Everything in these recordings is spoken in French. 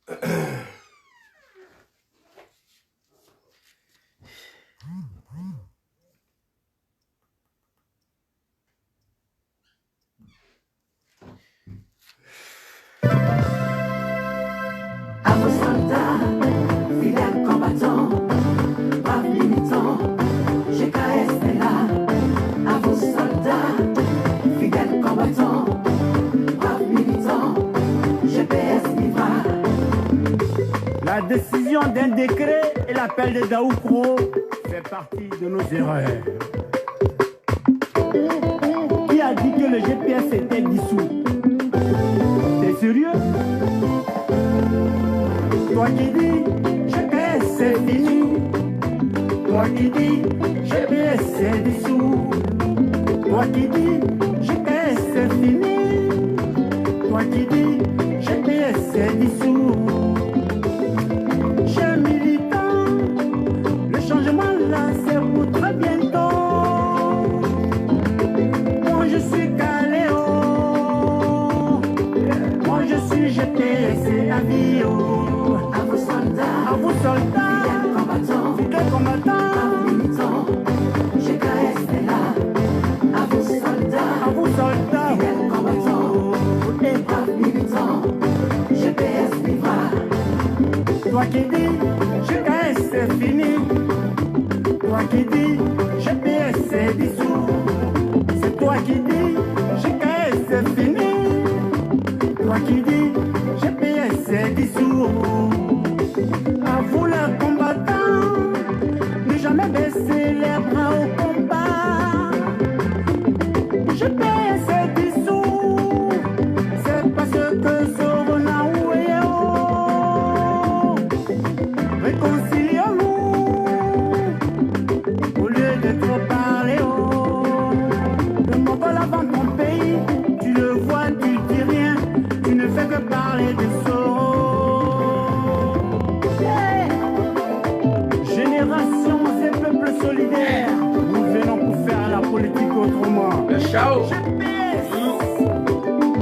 À vos soldats, fidèles combattants, braves militants, GKS est là. À vos soldats, fidèles combattants, braves militants, GPS vivra. La décision d'un décret et l'appel de Daoukro fait partie de nos erreurs. Qui a dit que le GPS était dissous? T'es sérieux? Toi qui dis GPS c'est fini, toi qui dis GPS c'est dissous, toi qui dis GPS c'est fini, toi qui dis GPS c'est dissous. Chers militants, le changement là c'est pour très bientôt. Moi je suis Caléo, moi je suis GPS et avion. À vos soldats, fidèles combattants, braves militants, GKS est là. À vos soldats, fidèles combattants, braves militants, GPS vivra. Toi qui dis GPS c'est fini, toi qui dis GPS c'est dissous, c'est toi qui dis GKS c'est fini, toi qui dis GPS c'est dissous. À vous les combattants, ne jamais baisser les bras au combat. GPS c'est dissous, c'est parce que Sorona oué oh. Réconcilions-nous au lieu de trop parler oh. Le Mongol avant ton pays, tu le vois, tu dis rien, tu ne fais que parler de Soro. Génération et peuple solidaire, nous venons pour faire la politique autrement. Le Chao. GPS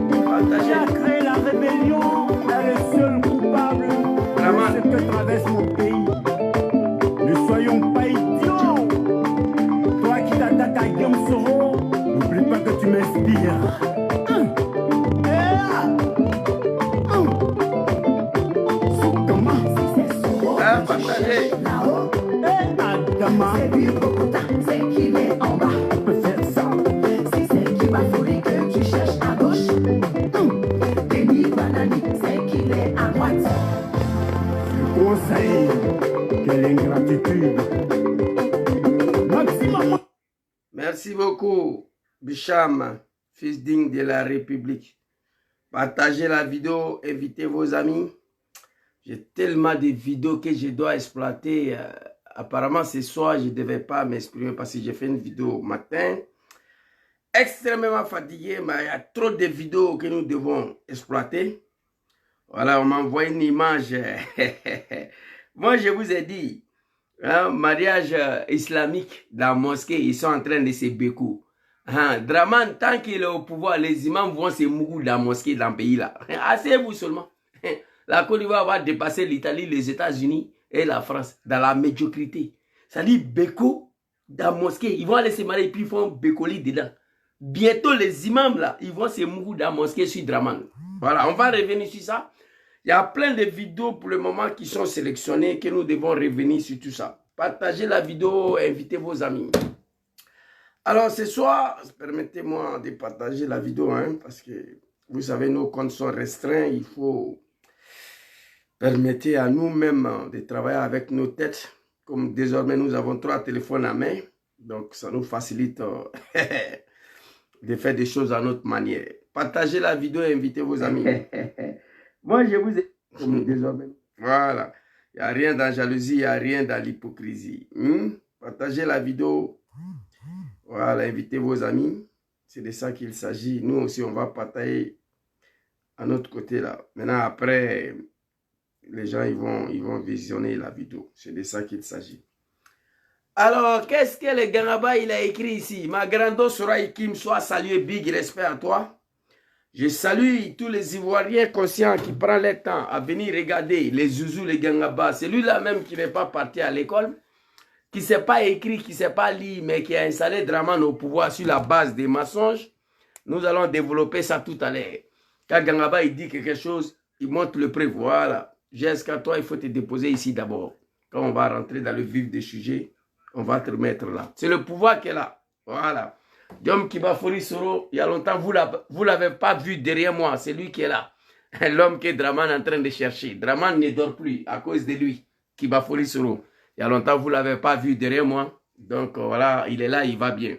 qui Partagez. a créé la rébellion est le seul coupable de ce que traverse mon pays. Ne soyons pas idiots. Toi qui t'attaques à Guillaume Soro, n'oublie pas que tu m'inspires. Partagez. Là-haut, Adama, c'est lui Bogota, c'est qu'il est en bas. on peut faire ça. Si c'est qui Bafoué que tu cherches à gauche, Denis Banani, c'est qu'il est à droite. Le conseil, quelle ingratitude. Maximum. Merci beaucoup, Bicham, fils digne de la République. Partagez la vidéo, invitez vos amis. J'ai tellement de vidéos que je dois exploiter. Apparemment, ce soir, je ne devais pas m'exprimer parce que j'ai fait une vidéo au matin. Extrêmement fatigué, mais il y a trop de vidéos que nous devons exploiter. Voilà, on m'envoie une image. Moi, je vous ai dit, hein, mariage islamique dans la mosquée, ils sont en train de se bécouer. Hein, Draman, tant qu'il est au pouvoir, les imams vont se mourir dans la mosquée dans le pays là. Asseyez-vous seulement. La Côte d'Ivoire va dépasser l'Italie, les États-Unis et la France dans la médiocrité. Ça dit béco dans la mosquée. Ils vont aller se marier et puis ils font bécoli dedans. Bientôt les imams là, ils vont se mourir dans la mosquée sur Draman. Voilà, on va revenir sur ça. Il y a plein de vidéos pour le moment qui sont sélectionnées que nous devons revenir sur tout ça. Partagez la vidéo, invitez vos amis. Alors ce soir, permettez-moi de partager la vidéo, hein, parce que vous savez, nos comptes sont restreints. Il faut permettre à nous-mêmes de travailler avec nos têtes. Comme désormais nous avons 3 téléphones à main, donc ça nous facilite de faire des choses à notre manière. Partagez la vidéo et invitez vos amis. Moi, je vous ai... Comme désormais. Voilà. Il n'y a rien dans la jalousie, il n'y a rien dans l'hypocrisie. Partagez la vidéo. Voilà, invitez vos amis. C'est de ça qu'il s'agit. Nous aussi, on va partager à notre côté là. Maintenant, après, les gens ils vont visionner la vidéo. C'est de ça qu'il s'agit. Alors, qu'est-ce que le Ganaba il a écrit ici? Ma grando sera Kim, soit salué, big respect à toi. Je salue tous les Ivoiriens conscients qui prennent le temps à venir regarder les Zouzous, les Gangaba. Celui-là même qui n'est pas parti à l'école, qui ne sait pas écrire, qui ne sait pas lire, mais qui a installé Dramane au pouvoir sur la base des mensonges. Nous allons développer ça tout à l'heure. Quand Gangaba il dit quelque chose, il montre le preuve. Voilà. Jusqu'à toi, il faut te déposer ici d'abord. Quand on va rentrer dans le vif des sujets, on va te mettre là. C'est le pouvoir qui est là. Voilà. Diom Kibafori Soro, il y a longtemps, vous ne l'avez pas vu derrière moi, c'est lui qui est là. L'homme que Dramane est en train de chercher. Dramane ne dort plus à cause de lui, Kibafori Soro. Il y a longtemps, vous ne l'avez pas vu derrière moi. Donc voilà, il est là, il va bien.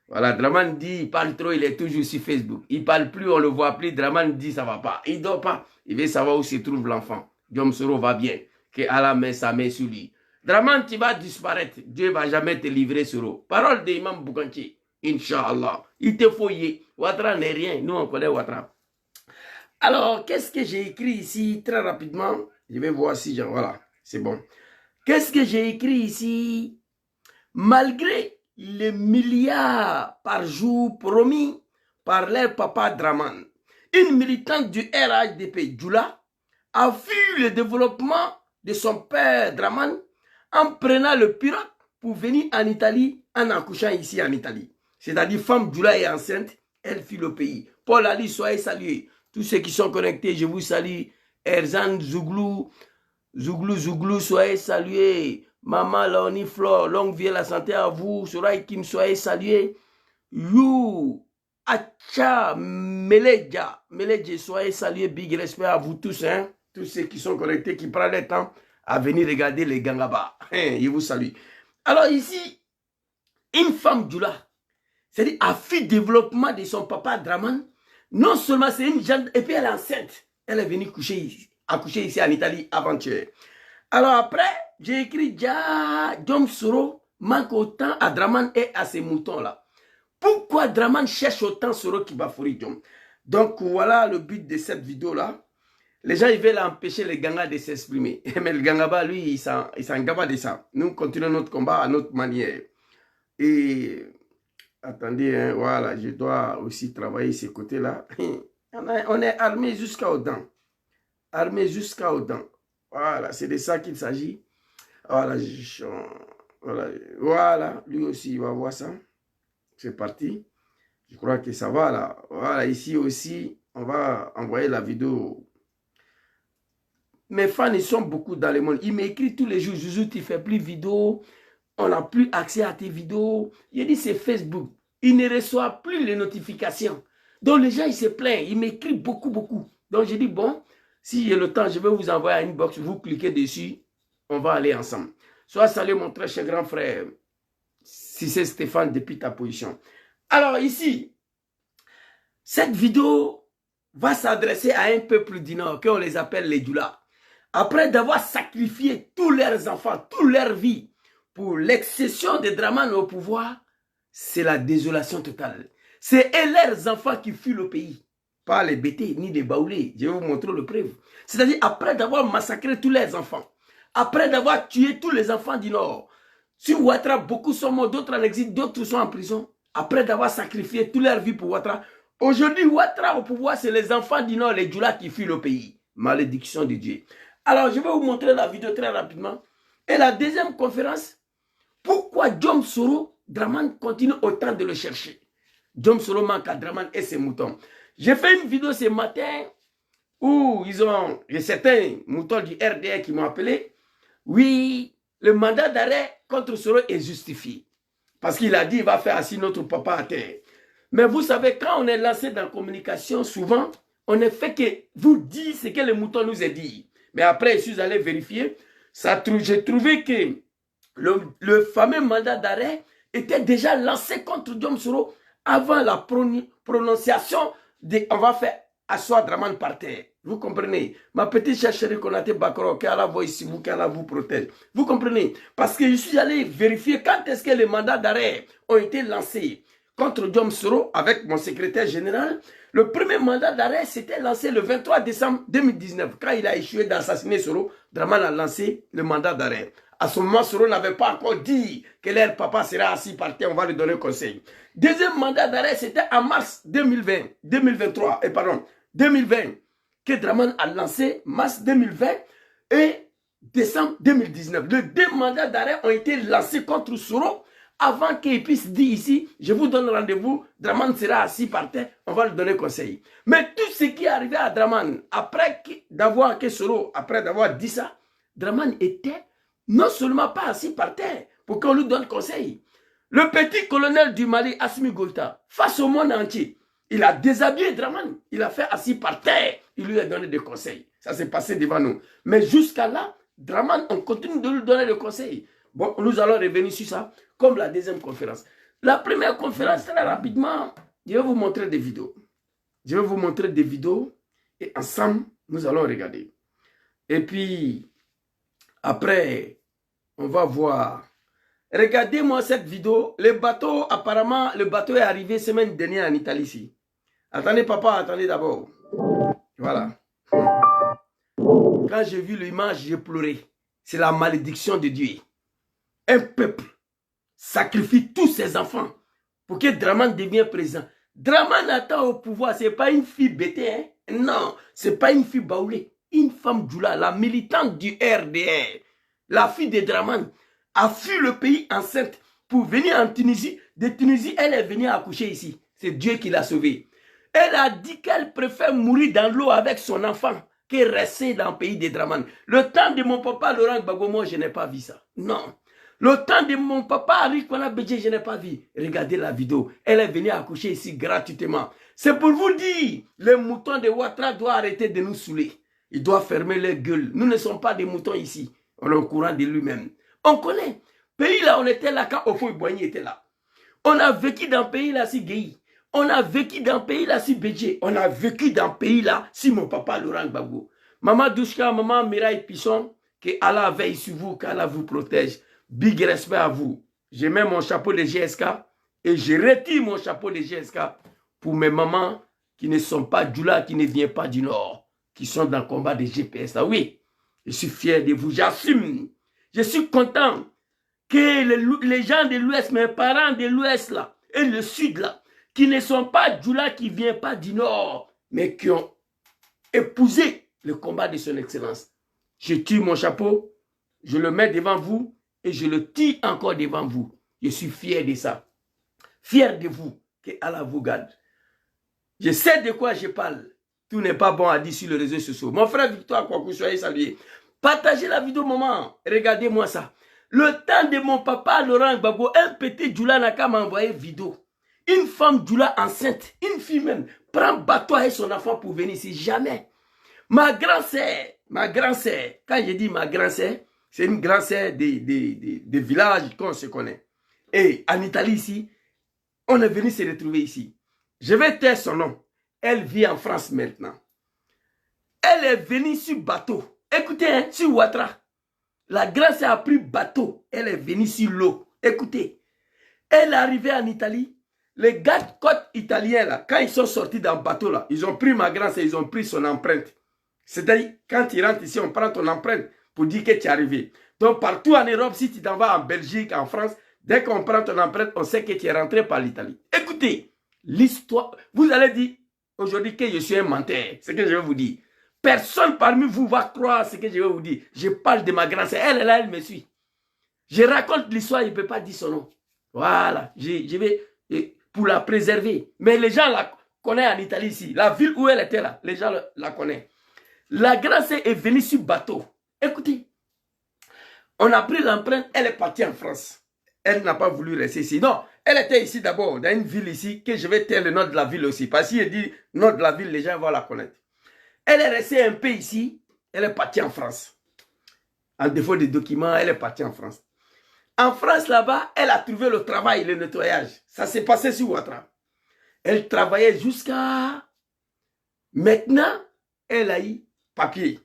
Voilà, Dramane dit, il parle trop, il est toujours sur Facebook. Il ne parle plus, on ne le voit plus. Dramane dit, ça ne va pas. Il ne dort pas. Il veut savoir où se trouve l'enfant. Diom Soro va bien. Que Allah met sa main sur lui. Dramane, tu vas disparaître. Dieu ne va jamais te livrer, Soro. Parole d'Imam Bouganti. Inch'Allah. Il te faut y. Ouattara n'est rien. Nous, on connaît Ouattara. Alors, qu'est-ce que j'ai écrit ici très rapidement? Je vais voir si voilà, c'est bon. Qu'est-ce que j'ai écrit ici? Malgré les milliards par jour promis par leur papa Dramane, une militante du RHDP, Djoula, a vu le développement de son père Dramane en prenant le pirogue pour venir en Italie, en accouchant ici en Italie. C'est-à-dire, femme Djoula est enceinte, elle fuit le pays. Paul Ali, soyez salués. Tous ceux qui sont connectés, je vous salue. Erzan Zouglou, Zouglou, soyez salués. Maman Laoni Flore, longue vie et la santé à vous. Souraï Kim, soyez salués. You, Acha, Meledja, soyez salués. Big respect à vous tous, hein. Tous ceux qui sont connectés, qui prennent le temps à venir regarder les Gangaba. Je vous salue. Alors ici, une femme Djoula, c'est-à-dire à fil développement de son papa Dramane, non seulement c'est une jeune, et puis elle est enceinte. Elle est venue accoucher ici en Italie avant-hier. Alors après, j'ai écrit Diom Soro manque autant à Dramane et à ces moutons-là. Pourquoi Dramane cherche autant Soro Kibafori Diom? Donc voilà le but de cette vidéo-là. Les gens ils veulent empêcher les Ganga de s'exprimer. Mais le Gangaba, lui, il s'en gaba de ça. Nous continuons notre combat à notre manière. Et attendez, hein, voilà, je dois aussi travailler ces côtés-là. On est armé jusqu'aux dents. Armé jusqu'aux dents. Voilà, c'est de ça qu'il s'agit. Voilà, voilà, lui aussi, il va voir ça. C'est parti. Je crois que ça va là. Voilà, ici aussi, on va envoyer la vidéo. Mes fans, ils sont beaucoup dans le monde. Ils m'écrivent tous les jours, Zouzou, tu ne fais plus vidéo. On n'a plus accès à tes vidéos. Il dit c'est Facebook. Il ne reçoit plus les notifications. Donc les gens, ils se plaignent. Ils m'écrivent beaucoup. Donc je dis, bon, si j'ai le temps, je vais vous envoyer un inbox. Vous cliquez dessus. On va aller ensemble. Sois salué, mon très cher grand frère. Si c'est Stéphane, depuis ta position. Alors ici, cette vidéo va s'adresser à un peuple du Nord, qu'on les appelle les Djoula. Après d'avoir sacrifié tous leurs enfants, toute leur vie, pour l'excession de Dramane au pouvoir, c'est la désolation totale. C'est leurs enfants qui fuient le pays. Pas les bêtés, ni les baoulés. Je vais vous montrer le preuve. C'est-à-dire, après d'avoir massacré tous leurs enfants, après d'avoir tué tous les enfants du Nord, sur Ouattara, beaucoup sont morts, d'autres en exil, d'autres sont en prison. Après d'avoir sacrifié toute leur vie pour Ouattara, aujourd'hui, Ouattara au pouvoir, c'est les enfants du Nord, les Djoula qui fuient le pays. Malédiction de Dieu. Alors, je vais vous montrer la vidéo très rapidement. Et la deuxième conférence, pourquoi Diom Soro, Dramane continue autant de le chercher. Diom Soro manque à Dramane et ses moutons. J'ai fait une vidéo ce matin où il y a certains moutons du RDR qui m'ont appelé. Oui, le mandat d'arrêt contre Soro est justifié. Parce qu'il a dit qu'il va faire assis notre papa à terre. Mais vous savez, quand on est lancé dans la communication, souvent, on ne fait que vous dire ce que le mouton nous a dit. Mais après, je suis allé vérifier. J'ai trouvé que le fameux mandat d'arrêt était déjà lancé contre Diom Soro avant la prononciation de « on va faire asseoir Dramane par terre ». Vous comprenez? Ma petite chercherie Konaté Bakoro, qu'Allah voit ici vous, qu'Allah vous protège. Vous comprenez? Parce que je suis allé vérifier quand est-ce que les mandats d'arrêt ont été lancés contre Diom Soro avec mon secrétaire général. Le premier mandat d'arrêt s'était lancé le 23 décembre 2019. Quand il a échoué d'assassiner Soro, Dramane a lancé le mandat d'arrêt. À ce moment, Soro n'avait pas encore dit que leur papa sera assis par terre, on va lui donner conseil. Deuxième mandat d'arrêt, c'était en mars 2020, 2020, que Draman a lancé, mars 2020 et décembre 2019. Les deux mandats d'arrêt ont été lancés contre Soro avant qu'il puisse dire ici, je vous donne rendez-vous, Draman sera assis par terre, on va lui donner conseil. Mais tout ce qui est arrivé à Draman, après d'avoir dit ça, Draman était non seulement pas assis par terre pour qu'on lui donne conseil. Le petit colonel du Mali, Assimi Goïta, face au monde entier, il a déshabillé Draman, il a fait assis par terre, il lui a donné des conseils. Ça s'est passé devant nous. Mais jusqu'à là, Draman, on continue de lui donner des conseils. Bon, nous allons revenir sur ça, comme la deuxième conférence. La première conférence, très rapidement, je vais vous montrer des vidéos. Je vais vous montrer des vidéos et ensemble, nous allons regarder. Et puis, après, on va voir. Regardez-moi cette vidéo. Le bateau, apparemment, le bateau est arrivé semaine dernière en Italie ici. Attendez, papa, attendez d'abord. Voilà. Quand j'ai vu l'image, j'ai pleuré. C'est la malédiction de Dieu. Un peuple sacrifie tous ses enfants pour que Draman devienne président. Draman attend au pouvoir. Ce n'est pas une fille bêtée. Hein? Non, ce n'est pas une fille baoulée. Une femme Djoula, la militante du RDR, la fille de Draman, a fui le pays enceinte pour venir en Tunisie. De Tunisie, elle est venue accoucher ici. C'est Dieu qui l'a sauvée. Elle a dit qu'elle préfère mourir dans l'eau avec son enfant que rester dans le pays de Draman. Le temps de mon papa Laurent Gbagbo, moi, je n'ai pas vu ça. Non. Le temps de mon papa Ari Kwana Bédje, je n'ai pas vu. Regardez la vidéo. Elle est venue accoucher ici gratuitement. C'est pour vous dire, les moutons de Ouattara doivent arrêter de nous saouler. Ils doivent fermer leur gueule. Nous ne sommes pas des moutons ici. On est au courant de lui-même. On connaît. Pays là, on était là quand Ofo Boigny était là. On a vécu dans le pays là si Gueye. On a vécu dans le pays là si Bédje. On a vécu dans le pays là si mon papa Laurent Gbagbo. Maman Douchka, maman Mireille Pisson, que Allah veille sur vous, qu'Allah vous protège. Big respect à vous. Je mets mon chapeau de GSK et je retire mon chapeau de GSK pour mes mamans qui ne sont pas Djoula, qui ne viennent pas du Nord, qui sont dans le combat de GPS. Ah oui, je suis fier de vous, j'assume. Je suis content que les gens de l'Ouest, mes parents de l'Ouest là, et le Sud là, qui ne sont pas Djoula, qui ne viennent pas du Nord, mais qui ont épousé le combat de son excellence. Je tire mon chapeau, je le mets devant vous et je le tire encore devant vous. Je suis fier de ça. Fier de vous, que Allah vous garde. Je sais de quoi je parle. Tout n'est pas bon à dire sur les réseaux sociaux. Mon frère Victoire, quoi que vous soyez salué. Partagez la vidéo, maman. Regardez-moi ça. Le temps de mon papa Laurent Gbagbo, un petit Djoula Naka m'a envoyé vidéo. Une femme Djoula enceinte, une fille même, prend bateau et son enfant pour venir ici. Jamais. Ma grand-sœur, quand je dis ma grand-sœur, c'est une grand-sœur des villages qu'on se connaît. Et en Italie ici, on est venu se retrouver ici. Je vais taire son nom. Elle vit en France maintenant. Elle est venue sur bateau. Écoutez, hein, sur Ouattara. La grand-sœur a pris bateau. Elle est venue sur l'eau. Écoutez. Elle est arrivée en Italie. Les gardes-côtes italiens, là, quand ils sont sortis dans le bateau, là, ils ont pris ma grand-sœur, ils ont pris son empreinte. C'est-à-dire, quand ils rentrent ici, on prend ton empreinte pour dire que tu es arrivé. Donc, partout en Europe, si tu t'en vas en Belgique, en France, dès qu'on prend ton empreinte, on sait que tu es rentré par l'Italie. Écoutez, l'histoire, vous allez dire aujourd'hui que je suis un menteur. C'est ce que je vais vous dire. Personne parmi vous va croire ce que je vais vous dire. Je parle de ma grand-sœur. Elle est là, elle me suit. Je raconte l'histoire, il ne peut pas dire son nom. Voilà, je vais pour la préserver. Mais les gens la connaissent en Italie ici. La ville où elle était là, les gens la connaissent. La grand-sœur est venue sur bateau. Écoutez, on a pris l'empreinte, elle est partie en France. Elle n'a pas voulu rester ici. Non, elle était ici d'abord, dans une ville ici, que je vais taire le nom de la ville aussi. Parce qu'il dit le nom de la ville, les gens vont la connaître. Elle est restée un peu ici, elle est partie en France. En défaut de documents, elle est partie en France. En France, là-bas, elle a trouvé le travail, le nettoyage. Ça s'est passé sur Ouattara. Elle travaillait jusqu'à... Maintenant, elle a eu papier.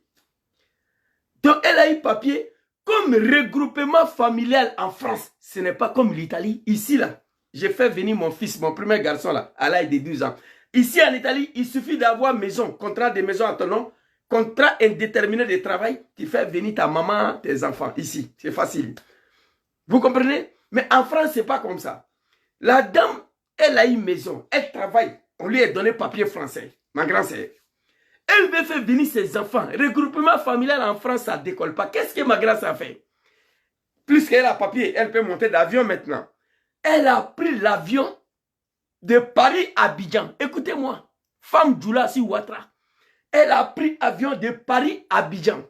Donc, elle a eu papier comme regroupement familial en France. Ce n'est pas comme l'Italie. Ici, là, j'ai fait venir mon fils, mon premier garçon, là, à l'âge de 12 ans. Ici, en Italie, il suffit d'avoir maison, contrat de maison à ton nom, contrat indéterminé de travail, tu fais venir ta maman, tes enfants ici. C'est facile. Vous comprenez? Mais en France, ce n'est pas comme ça. La dame, elle a une maison, elle travaille. On lui a donné papier français, ma grand-sœur. Elle veut faire venir ses enfants. Regroupement familial en France, ça ne décolle pas. Qu'est-ce que ma grand-sœur a fait? Plus qu'elle a papier, elle peut monter d'avion maintenant. Elle a pris l'avion de Paris à Abidjan. Écoutez-moi, femme Djoula si Ouattara. Elle a pris avion de Paris à Abidjan.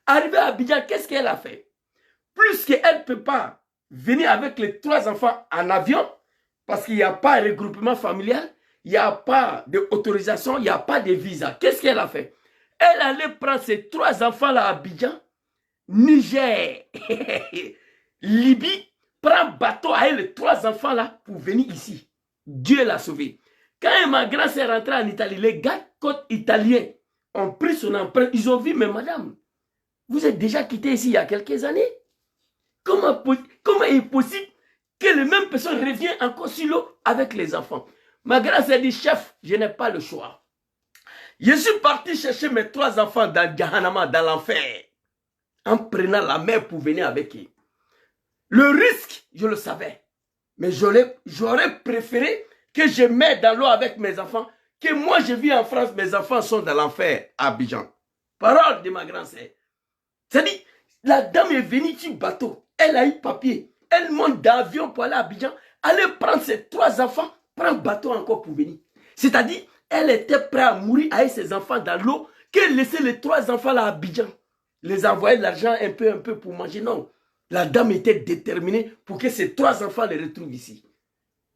Arrivée à Abidjan, qu'est-ce qu'elle a fait? Plus qu'elle ne peut pas venir avec les 3 enfants en avion, parce qu'il n'y a pas de regroupement familial, il n'y a pas d'autorisation, il n'y a pas de visa. Qu'est-ce qu'elle a fait? Elle allait prendre ses 3 enfants-là à Abidjan, Niger, Libye, prend bateau avec les 3 enfants-là pour venir ici. Dieu l'a sauvé. Quand ma grand-sœur est rentrée en Italie, les gars côte italiens ont pris son empreinte. Ils ont vu, mais madame, vous êtes déjà quitté ici il y a quelques années. Comment est possible que les mêmes personnes reviennent encore sur l'eau avec les enfants? Ma grand-sœur dit, chef, je n'ai pas le choix. Je suis parti chercher mes 3 enfants dans Jahannama, dans l'enfer, en prenant la mer pour venir avec eux. Le risque, je le savais. Mais j'aurais préféré que je mette dans l'eau avec mes enfants, que moi je vis en France, mes enfants sont dans l'enfer à Abidjan. Parole de ma grand-sœur. C'est-à-dire, la dame est venue sur bateau, elle a eu papier, elle monte d'avion pour aller à Abidjan, aller prendre ses 3 enfants, prendre bateau encore pour venir. C'est-à-dire, elle était prête à mourir avec ses enfants dans l'eau, qu'elle laissait les 3 enfants là à Abidjan, les envoyer de l'argent un peu pour manger. Non. La dame était déterminée pour que ces 3 enfants les retrouvent ici.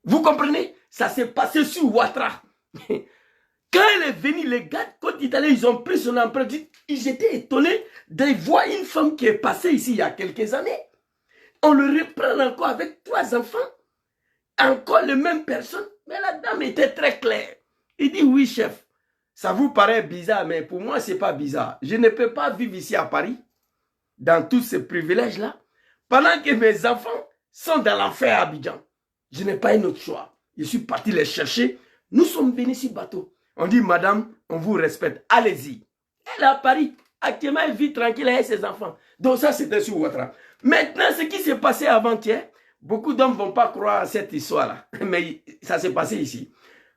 Vous comprenez? Ça s'est passé sur Ouattara. Quand elle est venue, les gars de côte italienne, ils ont pris son empreinte. Ils étaient étonnés de voir une femme qui est passée ici il y a quelques années. On le reprend encore avec 3 enfants. Encore les mêmes personnes. Mais la dame était très claire. Il dit, oui chef, ça vous paraît bizarre, mais pour moi, ce n'est pas bizarre. Je ne peux pas vivre ici à Paris, dans tous ces privilèges-là, pendant que mes enfants sont dans l'enfer à Abidjan. Je n'ai pas un autre choix. Je suis parti les chercher. Nous sommes venus sur bateau. On dit, madame, on vous respecte. Allez-y. Elle est à Paris. Actuellement, elle vit tranquille avec ses enfants. Donc ça, c'était sur Ouattara. Maintenant, ce qui s'est passé avant-hier, beaucoup d'hommes ne vont pas croire à cette histoire-là. Mais ça s'est passé ici.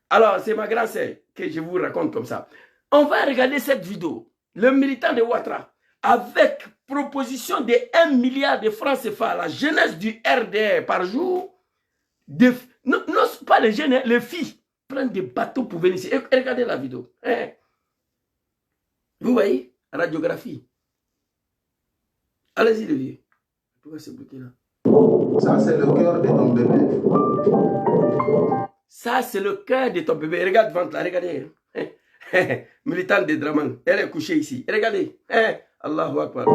Alors, c'est ma grand-sœur que je vous raconte comme ça. On va regarder cette vidéo. Le militant de Ouattara, avec proposition de 1 milliard de francs CFA, la jeunesse du RDR par jour, non, pas les jeunes, les filles prennent des bateaux pour venir ici. Et regardez la vidéo. Hein? Vous voyez? Radiographie. Allez-y, le vieux. Pourquoi c'est bloqué là? Ça, c'est le cœur de ton bébé. Ça, c'est le cœur de ton bébé. Regarde ventre là, regardez. Militante de Draman. Elle est couchée ici. Regardez. Allahu Akbar.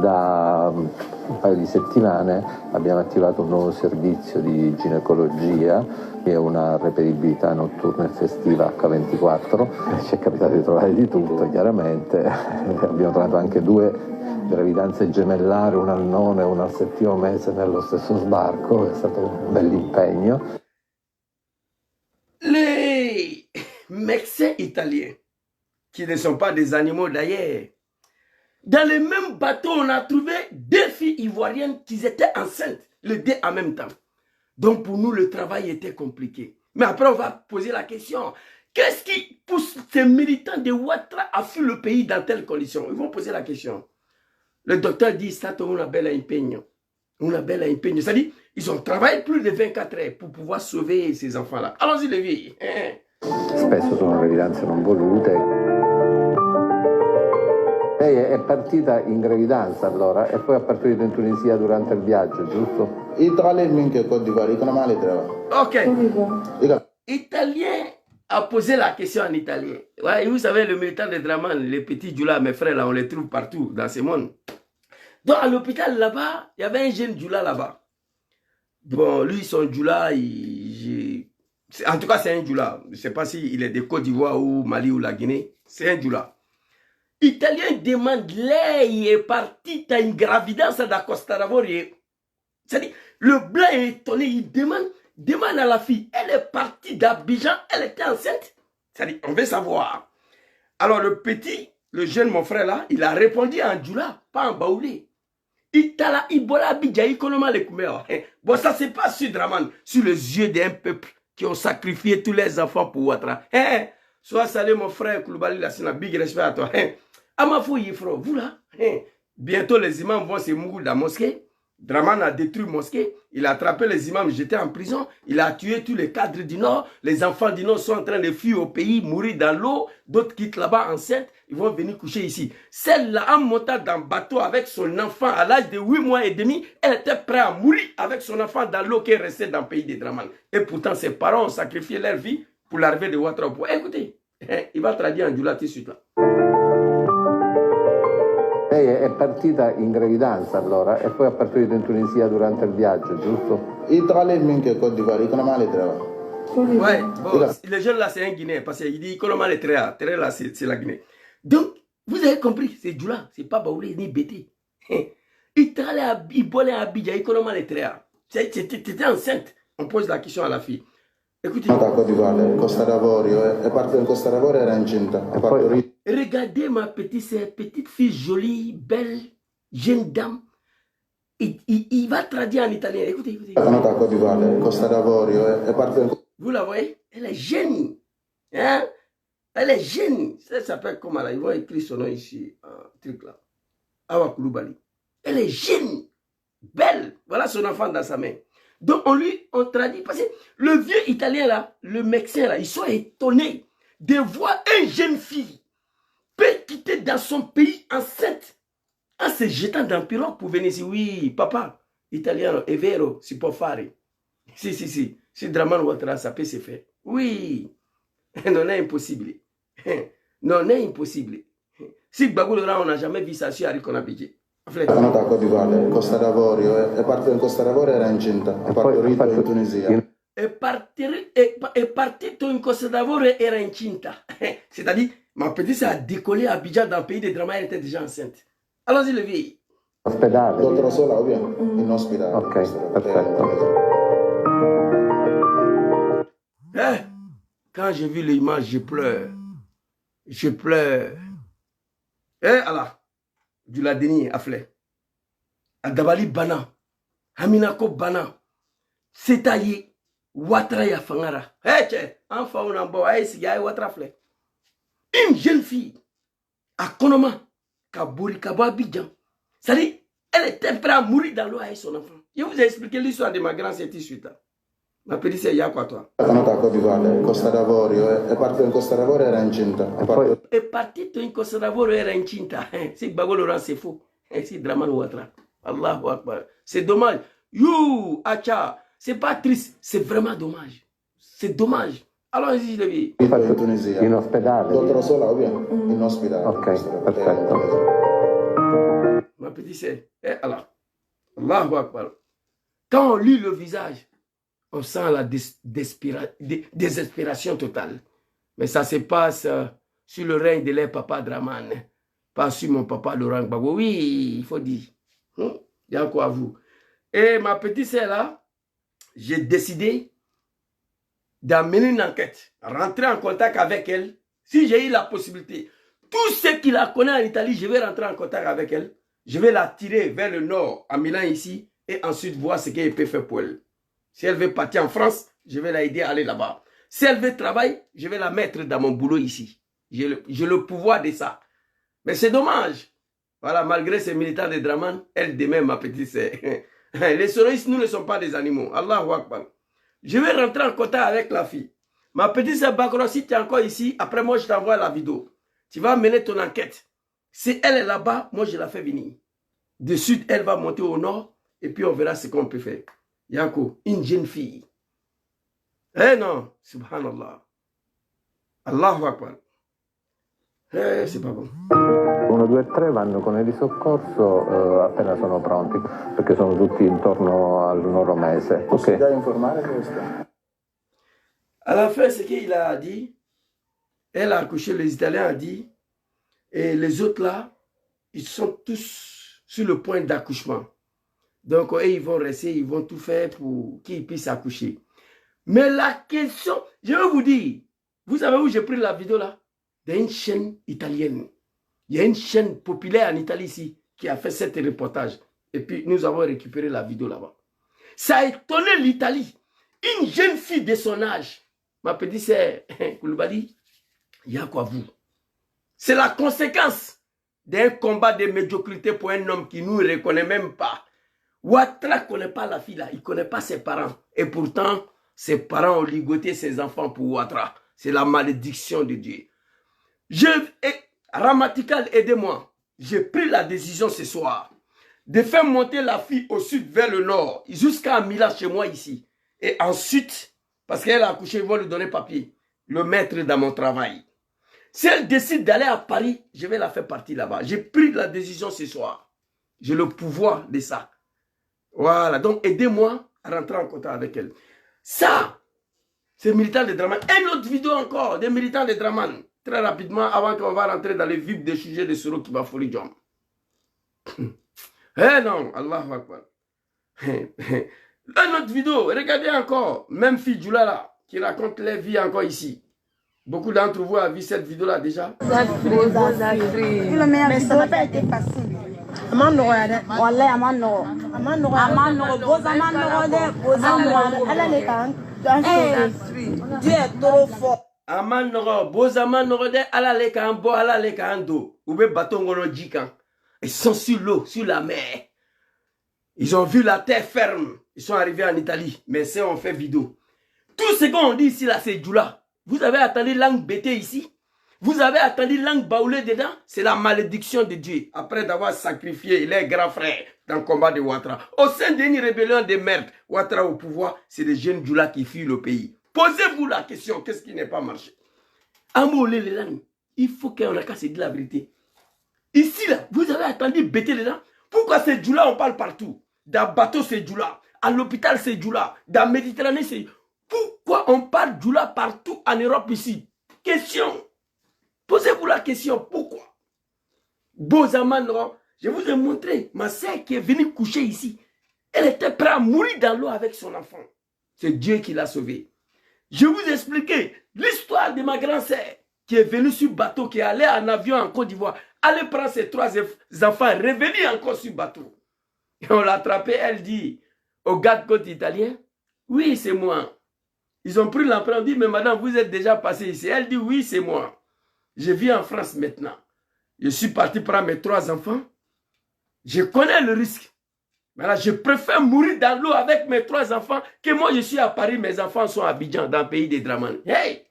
Da un paio di settimane abbiamo attivato un nuovo servizio di ginecologia e una reperibilità notturna e festiva H24. Ci è capitato di trovare di tutto, chiaramente. Abbiamo trovato anche 2 gravidanze gemellari, una al 9 e una al 7° mese nello stesso sbarco. È stato un bell'impegno. Les médecins italiens, qui ne sont pas des animaux d'ailleurs, dans le même bateau, on a trouvé 2 filles ivoiriennes qui étaient enceintes, les 2 en même temps. Donc pour nous, le travail était compliqué. Mais après, on va poser la question. Qu'est-ce qui pousse ces militants de Ouattara à fuir le pays dans telles conditions? Ils vont poser la question. Le docteur dit, c'est une belle impegno. Une belle impegno. C'est-à-dire, ils ont travaillé plus de 24 heures pour pouvoir sauver ces enfants-là. Allons-y, les vieux. Spesso sono gravidanze non volute. Lei è partita in gravidanza allora e poi ha partorito in Tunisia durante il viaggio, giusto? Il travaille minke Côte d'Ivoire, il connaît mal le travail. Ok. Italien a posé la question en italien. Ouais, vous savez, le militant de Draman, les petits Djoula, mes frères, là, on les trouve partout dans ce monde. Donc, à l'hôpital là-bas, il y avait un jeune Djoula là-bas. Bon, lui, son Djoula, en tout cas, c'est un Djoula. Je ne sais pas s'il est de Côte d'Ivoire ou Mali ou la Guinée. C'est un Djoula. Italien demande, lei est parti à une gravidance da Costa d'Avorio. C'est-à-dire, le blanc est étonné, il demande, demande à la fille, elle est partie d'Abidjan, elle était enceinte. C'est-à-dire, on veut savoir. Alors le petit, le jeune, mon frère là, il a répondu en Djoula, pas en Baoulé. Itala, Ibola, Abidjan, Ikonoma, les Kouméa. Bon, ça c'est pas sur Draman, sur les yeux d'un peuple qui ont sacrifié tous les enfants pour Ouattara. Sois salé mon frère Koulibaly, là, c'est un big respect à toi. Amafou Yifro, vous là, bientôt les imams vont se mourir dans la mosquée. Draman a détruit la mosquée, il a attrapé les imams, jetés en prison, il a tué tous les cadres du Nord, les enfants du Nord sont en train de fuir au pays, mourir dans l'eau, d'autres quittent là-bas enceintes, ils vont venir coucher ici. Celle-là, en montant dans le bateau avec son enfant à l'âge de 8 mois et demi, elle était prête à mourir avec son enfant dans l'eau qui est restée dans le pays de Draman. Et pourtant, ses parents ont sacrifié leur vie pour l'arrivée de Ouattara. Écoutez, il va traduire en Djoula tout de suite là. Lei è partita in gravidanza allora e poi ha partorito in Tunisia durante il viaggio, giusto? Il travail minke Côte d'Ivoire, il connaît mal le travail. Ouais, bon, le jeune là c'est un Guinéen parce qu'il dit comment les Tréa. Tréa là c'est la Guinée. Donc, vous avez compris, c'est Djoula, c'est pas Baoulé ni Bété. Il travaille à Ibolé à Abidjan, il connaît les Tréa. T'étais enceinte. On pose la question à la fille. Écoutez. Côte d'Ivoire, Costa d'Avorio, è partita in Costa d'Avorio, era incinta. Regardez ma petite fille jolie, belle, jeune dame. Il va traduire en italien. Écoutez, écoutez. Côte d'Ivoire, Costa d'Avorio, è partita. Vous la voyez? Elle est jeune. Hein? Elle est jeune. Ça s'appelle comment là? Ils vont écrire son nom ici. Truc là. Awa Koulibaly. Elle est jeune. Belle. Voilà son enfant dans sa main. Donc on traduit. Parce que le vieux italien là, le médecin là, ils sont étonnés de voir une jeune fille peut quitter dans son pays enceinte en se jetant dans le pirogue pour venir ici. Oui, papa, italien, è vero, si può fare. Si. Si Draman Ouattara, ça peut se faire. Oui, non è impossible. Non è impossible. Si Gbagbo Laurent, on n'a jamais vu ça sur Harikon Abidjan. Côte d'Ivoire, Costa d'Avorio, è partita in Costa d'Avorio, era incinta. È partorita in Tunisia. È partito in Costa d'Avorio, era incinta. C'est-à-dire, ma petite a décollé à Abidjan dans le pays de Draman, elle était déjà enceinte. Allons-y, le vieil. Ospedale. Dottor Sola, ovvio, in ospedale. Ok, perfetto. Quand j'ai vu l'image, je pleure. Je pleure. Allah. Du Ladeni Afle. Adabali Bana. Haminako Bana. Setaye. Ouattara ya Fangara. Enfin, on en boit. Ouattara Fle. Une jeune fille. À Konoma. Kabouri Kabo Abidjan. C'est-à-dire, elle était prête à mourir dans l'eau avec son enfant. Je vous ai expliqué l'histoire de ma grand-sœur suite là. Ma petite sœur, il y a quoi toi? Côte d'Ivoire, Costa d'Avorio, è partita in Costa d'Avorio, era incinta. È partito in Costa d'Avorio, era incinta. Si Gbagbo Laurent, c'est faux. Si Draman Ouattara. Allahu Akbar. C'est dommage. You, Acha, c'est pas triste, c'est vraiment dommage. C'est dommage. Allons-y, le vie. In Tunisia. In ospedale. Dottor Sola, ovvio, in ospedale. Ok, perfetto. Ma petite sœur, Allah. Allahu Akbar. Quand on lit le visage, on sent la désespération totale. Mais ça se passe sur le règne de leur papa Draman. Pas sur mon papa Laurent Gbagbo. Oui, il faut dire. Il y a quoi à vous. Et ma petite sœur là, j'ai décidé d'amener une enquête, rentrer en contact avec elle. Si j'ai eu la possibilité, tous ceux qui la connaissent en Italie, je vais rentrer en contact avec elle. Je vais la tirer vers le nord, à Milan ici, et ensuite voir ce qu'elle peut faire pour elle. Si elle veut partir en France, je vais l'aider à aller là-bas. Si elle veut travailler, je vais la mettre dans mon boulot ici. J'ai le pouvoir de ça. Mais c'est dommage. Voilà, malgré ces militants de Draman, elle demeure ma petite sœur. Les soroïstes, nous ne sommes pas des animaux. Allahu Akbar. Je vais rentrer en contact avec la fille. Ma petite sœur Bakro, si tu es encore ici, après moi je t'envoie la vidéo. Tu vas mener ton enquête. Si elle est là-bas, moi je la fais venir. De sud, elle va monter au nord et puis on verra ce qu'on peut faire. Yako, une jeune fille. Eh non, subhanallah. Allahu Akbar. C'est pas bon. 1, 2 e 3 vanno con il soccorso appena sono pronti, perché sono tutti intorno al loro mese. Posso già informare questo? À la fin, ce qu'il a dit, elle a accouché, les Italiens ont dit, et les autres là, ils sont tous sur le point d'accouchement. Donc, ils vont rester, ils vont tout faire pour qu'ils puissent accoucher. Mais la question, je vais vous dire, vous savez où j'ai pris la vidéo là? D'une chaîne italienne. Il y a une chaîne populaire en Italie ici qui a fait cet reportage. Et puis nous avons récupéré la vidéo là-bas. Ça a étonné l'Italie. Une jeune fille de son âge m'a dit, c'est Koulibaly, il y a quoi vous? C'est la conséquence d'un combat de médiocrité pour un homme qui ne nous reconnaît même pas. Ouattara ne connaît pas la fille là, il ne connaît pas ses parents. Et pourtant, ses parents ont ligoté ses enfants pour Ouattara. C'est la malédiction de Dieu. Ramatical, aidez-moi. J'ai pris la décision ce soir de faire monter la fille au sud vers le nord, jusqu'à Mila chez moi ici. Et ensuite, parce qu'elle a accouché, ils vont lui donner papier, le mettre dans mon travail. Si elle décide d'aller à Paris, je vais la faire partir là-bas. J'ai pris la décision ce soir. J'ai le pouvoir de ça. Voilà, donc aidez-moi à rentrer en contact avec elle. Ça, c'est militant de Draman. Une autre vidéo encore, des militants de Draman. Très rapidement, avant qu'on va rentrer dans les vifs des sujets de Soro qui va folie Jom. Eh non, Allahu Akbar. Une autre vidéo, regardez encore, même fille Djoula là, qui raconte les vies encore ici. Beaucoup d'entre vous ont vu cette vidéo là déjà. Mais ça n'a pas été facile. Dieu est trop fort. Ils sont sur l'eau, sur la mer. Ils ont vu la terre ferme. Ils sont arrivés en Italie. Mais c'est on fait vidéo. Tout ce qu'on dit ici là, c'est Djoula. Vous avez attendu langue bêtée ici. Vous avez attendu langue baoulée dedans. C'est la malédiction de Dieu. Après d'avoir sacrifié les grands frères dans le combat de Ouattara. Au sein d'une rébellion de merde, Ouattara au pouvoir, c'est les jeunes Djoula qui fuient le pays. Posez-vous la question, qu'est-ce qui n'est pas marché? Amolé les langues. Il faut qu'on a qu'à se dire la vérité. Ici là, vous avez attendu bêter les gens. Pourquoi c'est Djoula, on parle partout? Dans bateau c'est Djoula. À l'hôpital c'est Djoula. Dans la Méditerranée c'est... Pourquoi on parle Djoula partout en Europe ici? Question. Posez-vous la question, pourquoi? Bozaman, je vous ai montré ma sœur qui est venue coucher ici. Elle était prête à mourir dans l'eau avec son enfant. C'est Dieu qui l'a sauvée. Je vous ai expliqué l'histoire de ma grand-sœur qui est venue sur bateau, qui est allée en avion en Côte d'Ivoire. Allez prendre ses 3 enfants, revenir encore sur bateau. Et on l'a attrapée, elle dit au garde-côte italien, oui, c'est moi. Ils ont pris l'empreinte, on dit, mais madame, vous êtes déjà passé ici. Elle dit, oui, c'est moi. Je vis en France maintenant. Je suis parti prendre mes 3 enfants. Je connais le risque. Mais là, je préfère mourir dans l'eau avec mes 3 enfants que moi, je suis à Paris, mes enfants sont à Abidjan, dans le pays des Draman. Hey,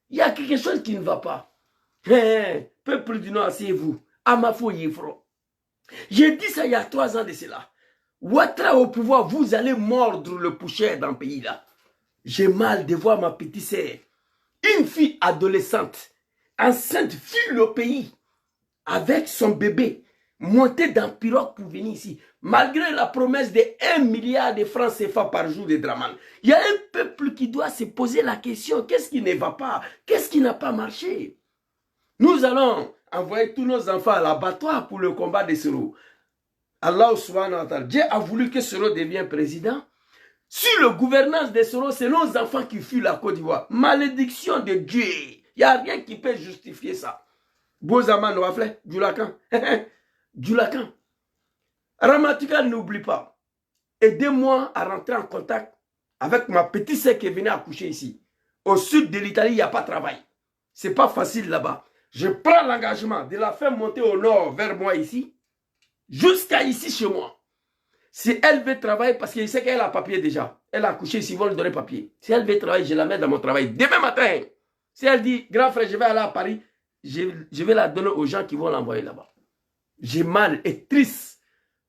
il y a quelque chose qui ne va pas. Hey, peuple du Nord, asseyez-vous. Amafo Yefro. J'ai dit ça il y a 3 ans de cela. Ouattara au pouvoir, vous allez mordre le poussière dans le pays là. J'ai mal de voir ma petite sœur, une fille adolescente, enceinte, fuit le pays avec son bébé, monter dans pirogue pour venir ici, malgré la promesse de 1 milliard de francs CFA par jour de Draman. Il y a un peuple qui doit se poser la question, qu'est-ce qui ne va pas? Qu'est-ce qui n'a pas marché? Nous allons envoyer tous nos enfants à l'abattoir pour le combat de Soro. Allah subhanahu wa ta'ala, Dieu a voulu que Soro devienne président. Sur la gouvernance de Soro, c'est nos enfants qui fuient la Côte d'Ivoire. Malédiction de Dieu. Il n'y a rien qui peut justifier ça. Bozaman Ouafle, Djoulakan. Djoulakan. Ramatika, n'oublie pas. Aidez-moi à rentrer en contact avec ma petite sœur qui est venue accoucher ici. Au sud de l'Italie, il n'y a pas de travail. Ce n'est pas facile là-bas. Je prends l'engagement de la faire monter au nord vers moi ici, jusqu'à ici chez moi. Si elle veut travailler, parce qu'elle sait qu'elle a papier déjà. Elle a accouché ici, ils vont lui donner papier. Si elle veut travailler, je la mets dans mon travail. Demain matin, si elle dit, grand frère, je vais aller à Paris, je vais la donner aux gens qui vont l'envoyer là-bas. J'ai mal et triste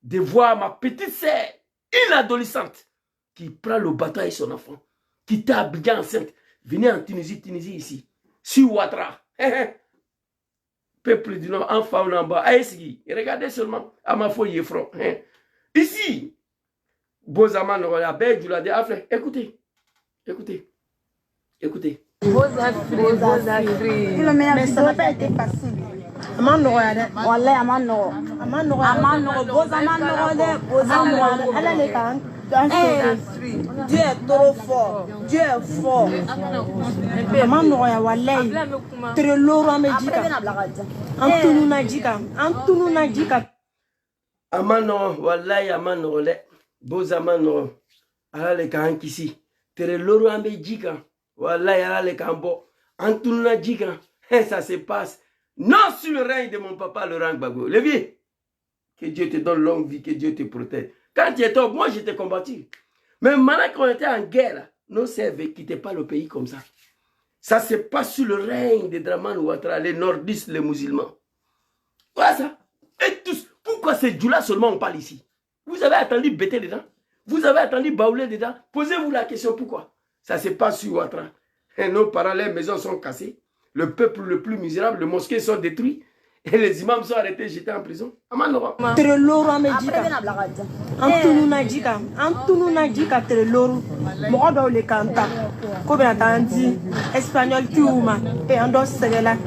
de voir ma petite sœur, une adolescente, qui prend le bateau avec son enfant, qui était à Abidjan enceinte, venez en Tunisie ici, sur Ouattara. Peuple du Nord, en faune en bas, regardez seulement, à ma folie et front. Ici, Bozaman, écoutez, écoutez, écoutez. Mais ça n'a pas été facile. Dieu est trop fort. Dieu est fort. Maman Noya Walei. Treloro Medjika. Antunu Najika. Antunu Najika. Amano, Walai, Amano, Beaux Amano, Ala le Kankisi. Treloro Medjika. Walai, Ala le Kambo. Antunu Najika. Et ça se passe. Non sur le règne de mon papa, Laurent Gbagbo. Lévi, que Dieu te donne longue vie, que Dieu te protège. Quand tu étais au moi, j'étais combattu. Mais maintenant qu'on était en guerre, nos cerveaux ne quittaient pas le pays comme ça. Ça se passe sous le règne de Dramane Ouattara, les nordistes, les musulmans. Voilà ça. Et tous, pourquoi ces Djoula seulement on parle ici? Vous avez attendu bêter dedans? Vous avez attendu baouler dedans? Posez-vous la question pourquoi? Ça se passe sur Ouattara. Et nos parents, les maisons sont cassées. Le peuple le plus misérable, les mosquées sont détruites. Et les imams sont arrêtés, jetés en prison. Treloro Medjika. Antunu Najika. Antunu Najika Treloro. Modo le canta. Comme Tanzi. Espagnol Tuma. Et Andos Sevela.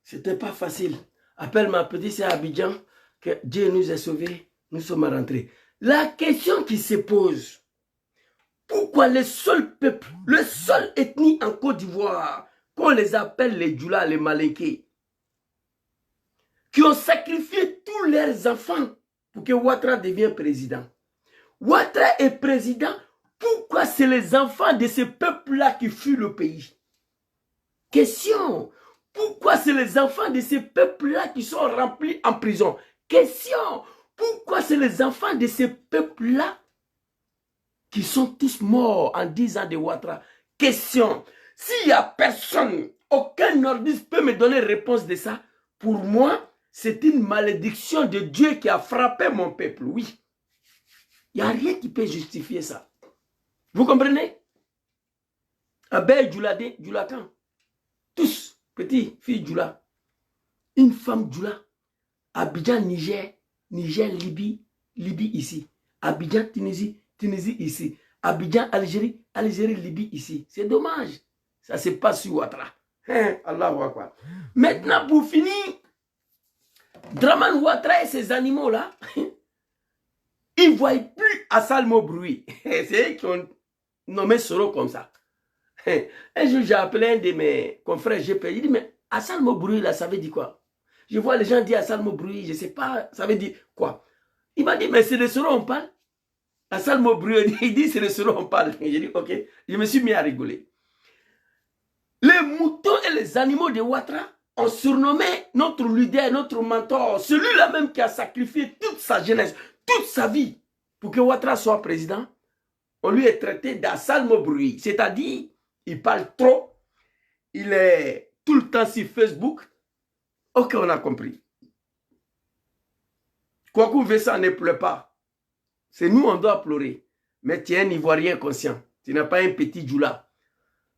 C'était pas facile. Appelle ma petite sœur Abidjan que Dieu nous a sauvés. Nous sommes rentrés. La question qui se pose, pourquoi le seul peuple, le seul ethnie en Côte d'Ivoire, qu'on les appelle les Djoula, les Malinké, qui ont sacrifié tous leurs enfants pour que Ouattara devienne président. Ouattara est président, pourquoi c'est les enfants de ce peuple-là qui fuient le pays? Question, pourquoi c'est les enfants de ce peuple-là qui sont remplis en prison? Question, pourquoi c'est les enfants de ce peuple-là qui sont tous morts en 10 ans de Ouattara? Question. S'il n'y a personne, aucun nordiste peut me donner réponse de ça. Pour moi, c'est une malédiction de Dieu qui a frappé mon peuple. Oui. Il n'y a rien qui peut justifier ça. Vous comprenez? Abbé Djoulade, Djoulakan. Tous, petits, filles Djoula. Une femme Djoula. Abidjan, Niger. Niger, Libye, Libye ici. Abidjan, Tunisie, Tunisie ici. Abidjan, Algérie, Algérie, Libye ici. C'est dommage. Ça se passe sur Ouattara. Allahu Akbar. Maintenant, pour finir, Dramane Ouattara et ces animaux-là, ils ne voient plus Assal Mobroui. C'est eux qui ont nommé Soro comme ça. Un jour, j'ai appelé un de mes confrères GP. Il dit, mais Assal Mobroui, là, ça veut dire quoi? Je vois les gens dire Assal Mobroui, je ne sais pas, ça veut dire quoi? Il m'a dit, mais c'est de Soro on parle. Assal Mobroui, il dit, c'est de Soro on parle. J'ai dit, ok. Je me suis mis à rigoler. Les moutons et les animaux de Ouattara ont surnommé notre leader, notre mentor, celui-là même qui a sacrifié toute sa jeunesse, toute sa vie pour que Ouattara soit président. On lui est traité d'Assal Mobroui. C'est-à-dire, il parle trop, il est tout le temps sur Facebook. Ok, on a compris. Quoi qu'on veut, ça ne pleure pas. C'est nous, on doit pleurer. Mais tu es un Ivoirien conscient. Tu n'es pas un petit Djoula.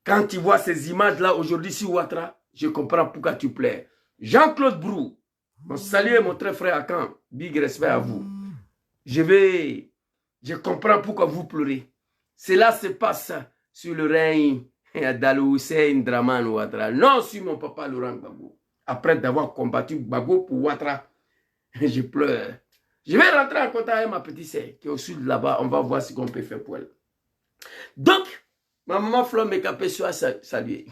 Quand tu vois ces images-là aujourd'hui sur Ouattara, je comprends pourquoi tu pleures. Jean-Claude Brou, mon salut mon très frère Akan, big respect à vous. Je comprends pourquoi vous pleurez. Cela se passe sur le règne d'Alou Hussein Dramane Ouattara. Non sur mon papa Laurent Gbagbo. Après d'avoir combattu Gbagbo pour Ouattara, je pleure. Je vais rentrer en contact avec ma petite sœur qui est au sud là-bas. On va voir ce qu'on peut faire pour elle. Donc, ma maman Flo Mekapé soit saluée.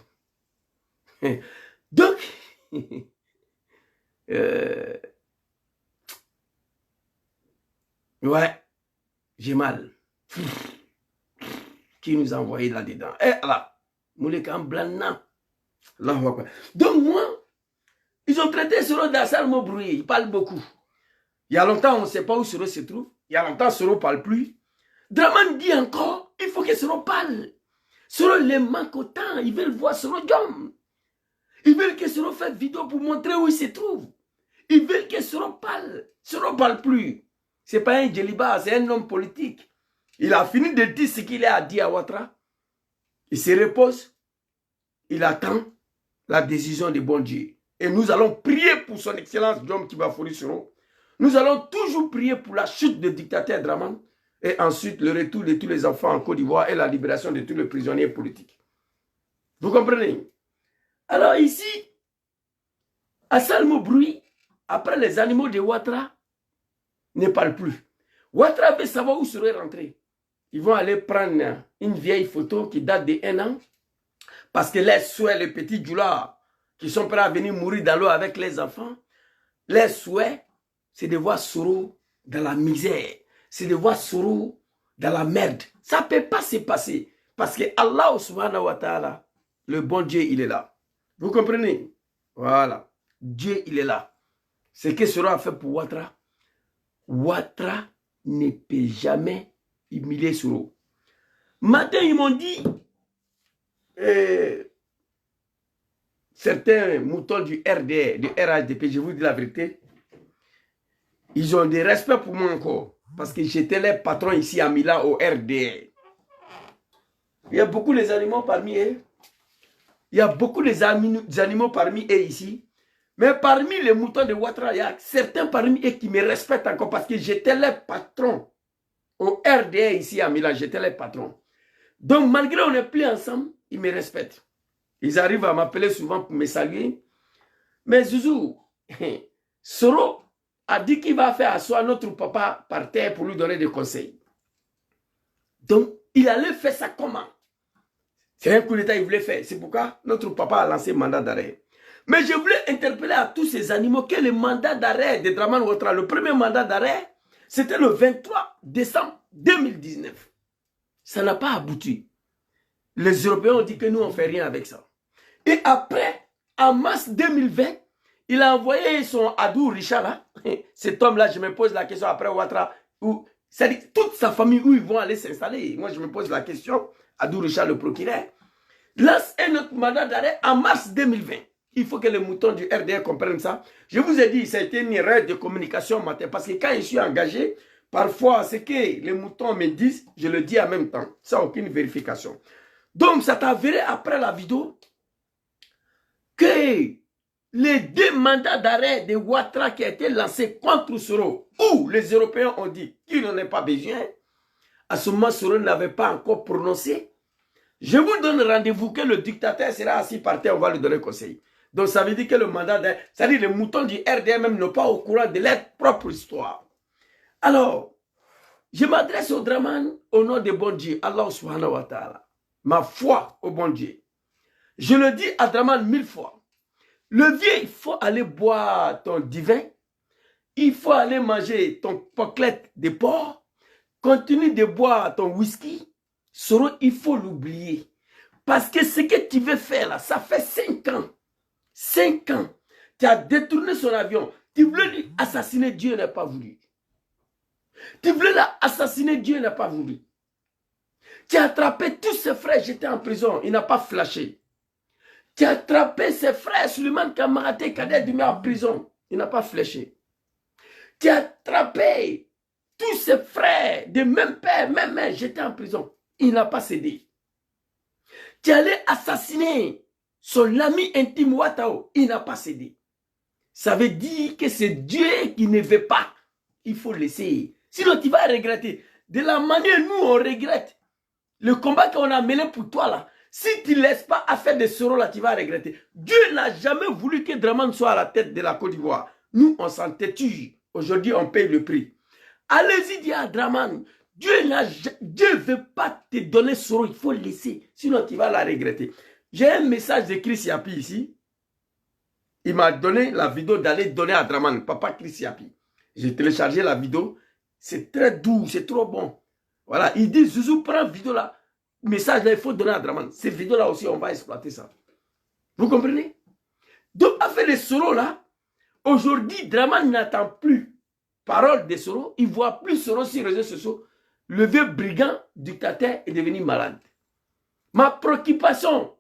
Donc, ouais, j'ai mal. Qui nous a envoyé là-dedans? Eh là, Mouleka Blana. Donc moi, ils ont traité Soro d'Assal Mobroui. Ils parlent beaucoup. Il y a longtemps, on ne sait pas où Soro se trouve. Il y a longtemps, Soro ne parle plus. Dramane dit encore, il faut que Soro parle. Soro les manque autant. Ils veulent voir Soro Djom. Ils veulent que Soro fasse vidéo pour montrer où il se trouve. Ils veulent que Soro parle. Soro ne parle plus. Ce n'est pas un djeliba, c'est un homme politique. Il a fini de dire ce qu'il a dit à Ouattara. Il se repose. Il attend la décision de bon Dieu. Et nous allons prier pour son excellence Djom Kibafori Soro. Nous allons toujours prier pour la chute du dictateur Dramane. Et ensuite le retour de tous les enfants en Côte d'Ivoire et la libération de tous les prisonniers politiques. Vous comprenez? Alors ici, à Salmo-Bruit, après les animaux de Ouattara ne parlent plus. Ouattara veut savoir où serait rentré. Ils vont aller prendre une vieille photo qui date de 1 an. Parce que les souhaits, les petits djoulas, qui sont prêts à venir mourir dans l'eau avec les enfants, les souhaits, c'est de voir Soro dans la misère. C'est de voir Soro dans la merde. Ça ne peut pas se passer. Parce que Allah subhanahu wa ta'ala, le bon Dieu, il est là. Vous comprenez? Voilà. Dieu, il est là. Ce que Soro a fait pour Ouattara, Ouattara ne peut jamais humilier Soro. Matin, ils m'ont dit, certains moutons du RDR, du RHDP, je vous dis la vérité, ils ont des respects pour moi encore. Parce que j'étais les patrons ici à Milan au RDR. Il y a beaucoup les animaux parmi eux. Il y a beaucoup les animaux parmi eux ici. Mais parmi les moutons de Ouattara, il y a certains parmi eux qui me respectent encore parce que j'étais les patrons au RDR ici à Milan. J'étais les patrons. Donc malgré on n'est plus ensemble, ils me respectent. Ils arrivent à m'appeler souvent pour me saluer. Mais Zouzou, Soro a dit qu'il va faire asseoir notre papa par terre pour lui donner des conseils. Donc, il allait faire ça comment? C'est un coup d'état qu'il voulait faire. C'est pourquoi notre papa a lancé mandat d'arrêt. Mais je voulais interpeller à tous ces animaux que le mandat d'arrêt de Dramane Ouattara, le premier mandat d'arrêt, c'était le 23 décembre 2019. Ça n'a pas abouti. Les Européens ont dit que nous, on ne fait rien avec ça. Et après, en mars 2020, il a envoyé son Adou Richard, là. Cet homme-là, je me pose la question après Ouattara, c'est-à-dire toute sa famille, où ils vont aller s'installer. Moi, je me pose la question, Adou Richard, le procureur, lance un autre mandat d'arrêt en mars 2020. Il faut que les moutons du RDR comprennent ça. Je vous ai dit, ça a été une erreur de communication matin, parce que quand je suis engagé, parfois, ce que les moutons me disent, je le dis en même temps, sans aucune vérification. Donc, ça t'a avéré après la vidéo que les 2 mandats d'arrêt de Ouattara qui a été lancés contre Soro, où les Européens ont dit qu'il n'en a pas besoin, à ce moment, Soro n'avait pas encore prononcé. Je vous donne rendez-vous que le dictateur sera assis par terre, on va lui donner conseil. Donc ça veut dire que le mandat d'arrêt, c'est-à-dire les moutons du RDR même n'ont pas au courant de leur propre histoire. Alors, je m'adresse au Dramane au nom de bon Dieu, Allah subhanahu wa ta'ala. Ma foi au bon Dieu. Je le dis à Dramane 1000 fois. Le vieux, il faut aller boire ton divin. Il faut aller manger ton poclette de porc. Continue de boire ton whisky. Soro, il faut l'oublier. Parce que ce que tu veux faire là, ça fait 5 ans. 5 ans. Tu as détourné son avion. Tu voulais lui assassiner, Dieu n'a pas voulu. Tu voulais l'assassiner, Dieu n'a pas voulu. Tu as attrapé tous ses frères, j'étais en prison. Il n'a pas flashé. Tu as attrapé ses frères, Suleiman Kamaraté, Kader Dumé en prison. Il n'a pas fléché. Tu as attrapé tous ses frères de même père, même mère, j'étais en prison. Il n'a pas cédé. Tu allais assassiner son ami intime Ouattara. Il n'a pas cédé. Ça veut dire que c'est Dieu qui ne veut pas. Il faut laisser. Sinon, tu vas regretter. De la manière nous, on regrette. Le combat qu'on a mené pour toi là. Si tu ne laisses pas affaire de Soro là, tu vas regretter. Dieu n'a jamais voulu que Dramane soit à la tête de la Côte d'Ivoire. Nous, on s'en têtue. Aujourd'hui, on paye le prix. Allez-y, dis à Dramane. Dieu ne veut pas te donner Soro. Il faut laisser. Sinon, tu vas la regretter. J'ai un message de Chris Yapi ici. Il m'a donné la vidéo d'aller donner à Dramane. Papa Chris Yapi. J'ai téléchargé la vidéo. C'est très doux. C'est trop bon. Voilà. Il dit, Zouzou, prends la vidéo là. Message là, il faut donner à Dramane. Ces vidéos-là aussi, on va exploiter ça. Vous comprenez? Donc, avec les Soro là, aujourd'hui, Dramane n'attend plus parole de Soro. Il ne voit plus Soro sur les réseaux sociaux. Le vieux brigand dictateur est devenu malade. Ma préoccupation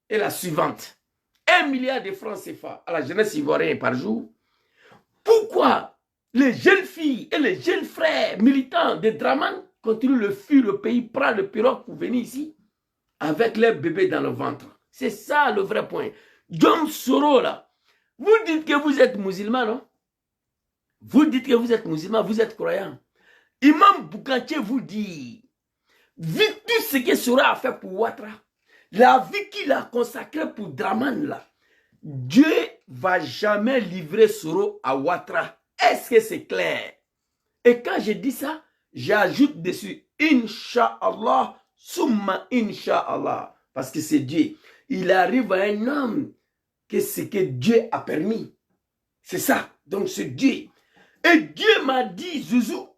est la suivante. 1 milliard de francs CFA à la jeunesse ivoirienne par jour. Pourquoi les jeunes filles et les jeunes frères militants de Dramane continue de fuir le pays, prend le pirogue pour venir ici avec les bébés dans le ventre. C'est ça le vrai point. John Soro là, vous dites que vous êtes musulman, non? Vous dites que vous êtes musulman, vous êtes croyant. Imam Boukanché vous dit, vu tout ce que Soro a fait pour Ouattara, La vie qu'il a consacrée pour Draman, là, Dieu va jamais livrer Soro à Ouattara. Est-ce que c'est clair? Et quand je dis ça, j'ajoute dessus Inch'Allah, Summa Inch'Allah. Parce que c'est Dieu. Il arrive à un homme que ce que Dieu a permis. C'est ça. Donc c'est Dieu. Et Dieu m'a dit, Zouzou,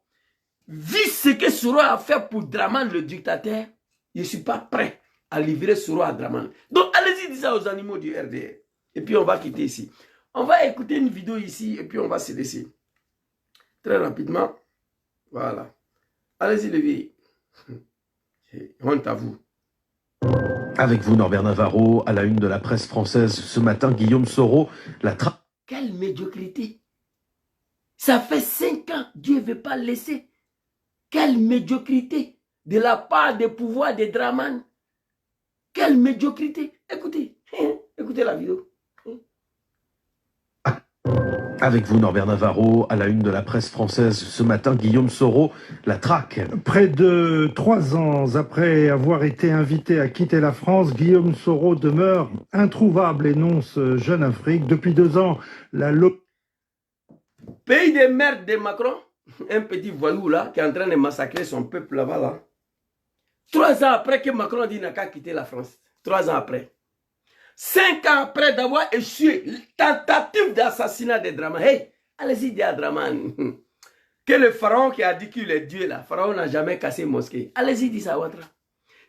vu ce que Soro a fait pour Draman le dictateur, je ne suis pas prêt à livrer Soro à Draman. Donc allez-y, dites ça aux animaux du RDR. Et puis on va quitter ici. On va écouter une vidéo ici et puis on va se laisser. Très rapidement. Voilà. Allez-y les filles. Honte à vous. Avec vous Norbert Navarro, à la une de la presse française ce matin, Guillaume Soro, Quelle médiocrité. Ça fait 5 ans, Dieu ne veut pas laisser. Quelle médiocrité de la part des pouvoirs de Draman. Quelle médiocrité. Écoutez, écoutez la vidéo. Avec vous Norbert Navarro, à la une de la presse française ce matin, Guillaume Soro, la traque. Près de 3 ans après avoir été invité à quitter la France, Guillaume Soro demeure introuvable, énonce Jeune Afrique. Depuis 2 ans, Pays de merde de Macron, un petit voyou là, qui est en train de massacrer son peuple là-bas là. 3 ans après que Macron dit n'a qu'à quitter la France. 3 ans après. 5 ans après d'avoir échoué, tentative d'assassinat de Draman. Hey, allez-y dire à Draman que le pharaon qui a dit qu'il est Dieu là, pharaon n'a jamais cassé mosquée. Allez-y dire ça à Ouattara.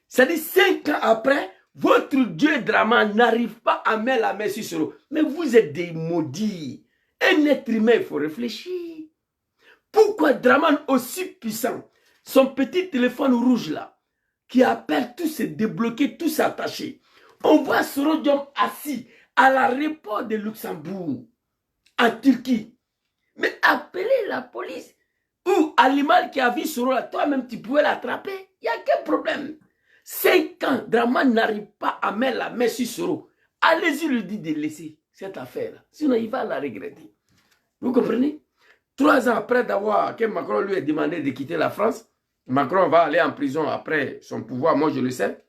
Ça dit 5 ans après, votre Dieu Draman n'arrive pas à mettre la main sur Soro. Mais vous êtes des maudits. Un être humain, il faut réfléchir. Pourquoi Draman aussi puissant, son petit téléphone rouge là, qui appelle tout se débloquer, tout s'attacher. On voit Soro Diom assis à l'aéroport de Luxembourg, en Turquie. Mais appelez la police. Ou l'animal qui a vu Soro là, toi-même tu pouvais l'attraper. Il n'y a quel problème. 5 ans, Draman n'arrive pas à mettre la main sur Soro. Allez-y lui dire de laisser cette affaire-là. Sinon, il va la regretter. Vous comprenez? 3 ans après que Macron lui a demandé de quitter la France, Macron va aller en prison après son pouvoir, moi je le sais.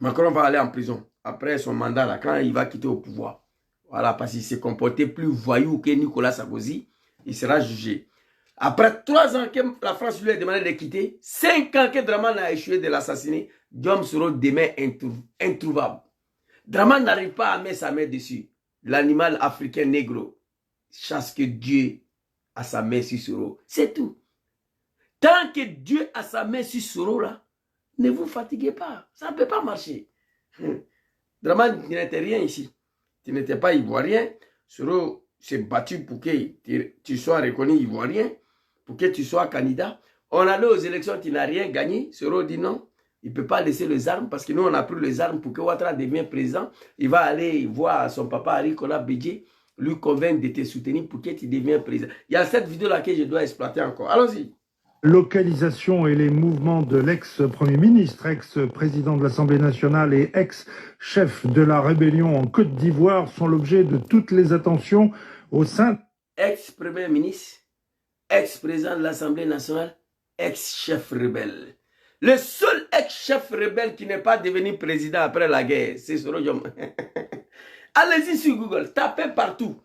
Macron va aller en prison après son mandat là, quand il va quitter au pouvoir. Voilà, parce qu'il s'est comporté plus voyou que Nicolas Sarkozy, il sera jugé. Après 3 ans que la France lui a demandé de quitter, 5 ans que Draman a échoué de l'assassiner, Guillaume Soro demeure introuvable. Draman n'arrive pas à mettre sa main dessus. L'animal africain négro chasse que Dieu a sa main sur Soro. C'est tout. Tant que Dieu a sa main sur Soro là, ne vous fatiguez pas. Ça ne peut pas marcher. Draman, tu n'étais rien ici. Tu n'étais pas ivoirien. Soro s'est battu pour que tu sois reconnu ivoirien, pour que tu sois candidat. On allait aux élections, tu n'as rien gagné. Soro dit non. Il ne peut pas laisser les armes parce que nous, on a pris les armes pour que Ouattara devienne président. Il va aller voir son papa Arikola Bédié, lui convaincre de te soutenir pour que tu deviennes président. Il y a cette vidéo-là que je dois exploiter encore. Allons-y. Localisation et les mouvements de l'ex-premier ministre, ex-président de l'Assemblée nationale et ex-chef de la rébellion en Côte d'Ivoire sont l'objet de toutes les attentions au sein... Ex-premier ministre, ex-président de l'Assemblée nationale, ex-chef rebelle. Le seul ex-chef rebelle qui n'est pas devenu président après la guerre, c'est Soro Diom. Allez-y sur Google, tapez partout.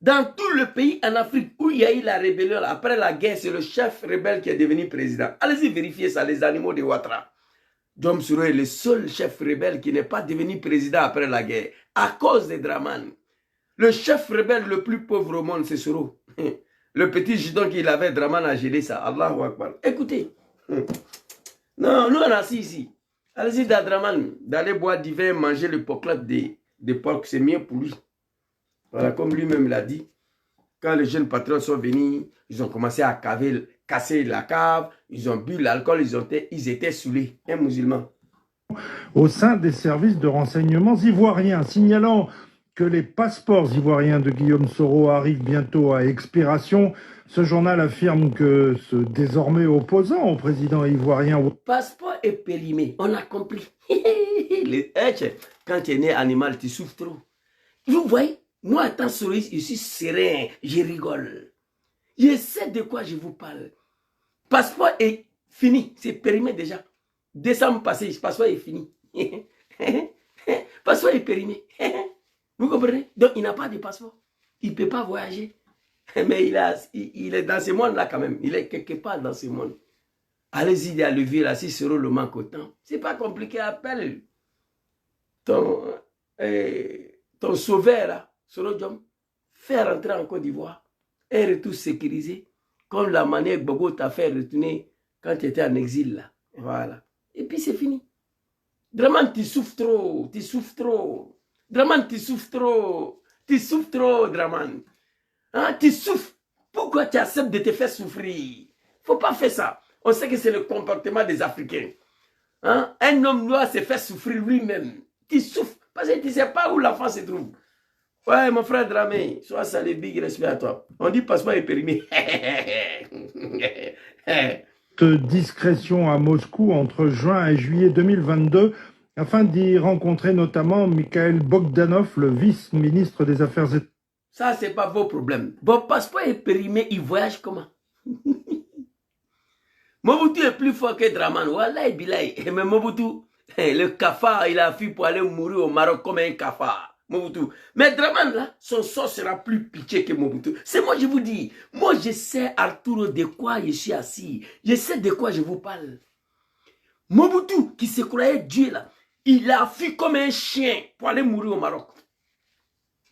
Dans tout le pays en Afrique où il y a eu la rébellion, après la guerre, c'est le chef rebelle qui est devenu président. Allez-y vérifier ça, les animaux de Ouattara. Diom Soro est le seul chef rebelle qui n'est pas devenu président après la guerre, à cause de Draman. Le chef rebelle le plus pauvre au monde, c'est Soro. Le petit judon qu'il avait, Draman a gelé ça. Allahu Akbar. Écoutez. Non, nous on a assis ici. Allez-y dans Draman, d'aller boire du vin, manger le poclate de porc, c'est mieux pour lui. Voilà, comme lui-même l'a dit. Quand les jeunes patrons sont venus, ils ont commencé à casser la cave, ils ont bu l'alcool, ils étaient saoulés. Un musulman. Au sein des services de renseignement ivoiriens, signalant que les passeports ivoiriens de Guillaume Soro arrivent bientôt à expiration. Ce journal affirme que ce désormais opposant au président ivoirien... Le passeport est périmé, on a compris. Quand tu es né animal, tu souffres trop. Vous voyez, moi, étant souriste, je suis serein, je rigole. Je sais de quoi je vous parle. Passeport est fini, c'est périmé déjà. Décembre passé, le passeport est fini. Passeport est périmé. Vous comprenez? Donc, il n'a pas de passeport. Il ne peut pas voyager. Mais il est dans ce monde-là quand même. Il est quelque part dans ce monde. Allez-y à levier là, si Soro le manque autant. C'est pas compliqué, appelle ton sauveur là, Soro Diom, fais rentrer en Côte d'Ivoire. Un retour sécurisé, comme la manière que Bobo t'a fait retourner quand tu étais en exil là. Voilà. Et puis c'est fini. Draman, tu souffres trop, tu souffres trop. Draman, tu souffres trop. Tu souffres trop, Draman. Hein, tu souffres. Pourquoi tu acceptes de te faire souffrir? Faut pas faire ça. On sait que c'est le comportement des Africains. Hein? Un homme doit se faire souffrir lui-même. Tu souffres. Parce que tu ne sais pas où l'enfant se trouve. Ouais, mon frère Dramé, sois salé, big respect à toi. On dit passeport est périmé. Discrétion à Moscou entre juin et juillet 2022 afin d'y rencontrer notamment Mikhail Bogdanov, le vice-ministre des Affaires étrangères. Ça, ce n'est pas vos problèmes. Bon, passeport est périmé, il voyage comment? Mobutu est plus fort que Draman. Wallah, bilaï. Mais Mobutu, le cafard, il a fui pour aller mourir au Maroc comme un cafard. Mobutu. Mais Draman, là, son sort sera plus pitché que Mobutu. C'est moi, je vous dis. Moi, je sais, Arturo, de quoi je suis assis. Je sais de quoi je vous parle. Mobutu, qui se croyait Dieu, là, il a fui comme un chien pour aller mourir au Maroc.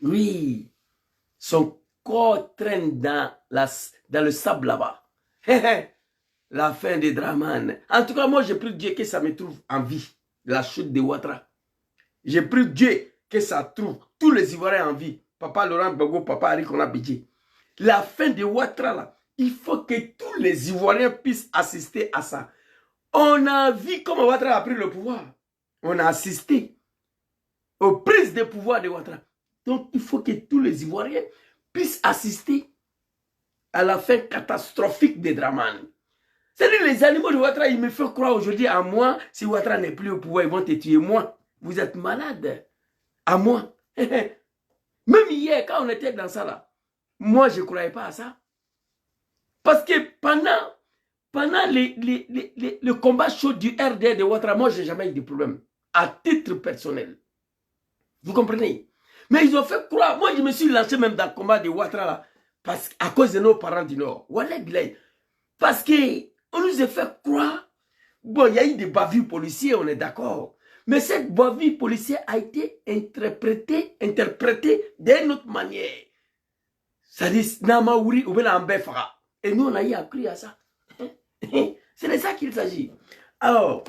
Oui. Son corps traîne dans le sable là-bas. La fin de Draman. En tout cas, moi, j'ai pris Dieu que ça me trouve en vie. La chute de Ouattara. J'ai pris Dieu que ça trouve tous les Ivoiriens en vie. Papa Laurent Gbagbo, papa Harry Konabidji. La fin de Ouattara, là, il faut que tous les Ivoiriens puissent assister à ça. On a vu comment Ouattara a pris le pouvoir. On a assisté aux prises de pouvoir de Ouattara. Donc, il faut que tous les Ivoiriens puissent assister à la fin catastrophique de Draman. C'est-à-dire les animaux de Ouattara, ils me font croire aujourd'hui à moi, si Ouattara n'est plus au pouvoir, ils vont te tuer moi. Vous êtes malade. À moi. Même hier, quand on était dans ça là, moi je ne croyais pas à ça. Parce que pendant le combat chaud du RDR de Ouattara, moi je n'ai jamais eu de problème. À titre personnel. Vous comprenez? Mais ils ont fait croire, moi je me suis lancé même dans le combat de Ouattara là, à cause de nos parents du Nord. Wallah bilay. Parce que on nous a fait croire, bon, il y a eu des bavures policiers, on est d'accord. Mais cette bavure policière a été interprétée d'une autre manière. Ça dit, Namaouri ou Benambefra. Et nous, on a eu appris à ça. C'est de ça qu'il s'agit. Alors,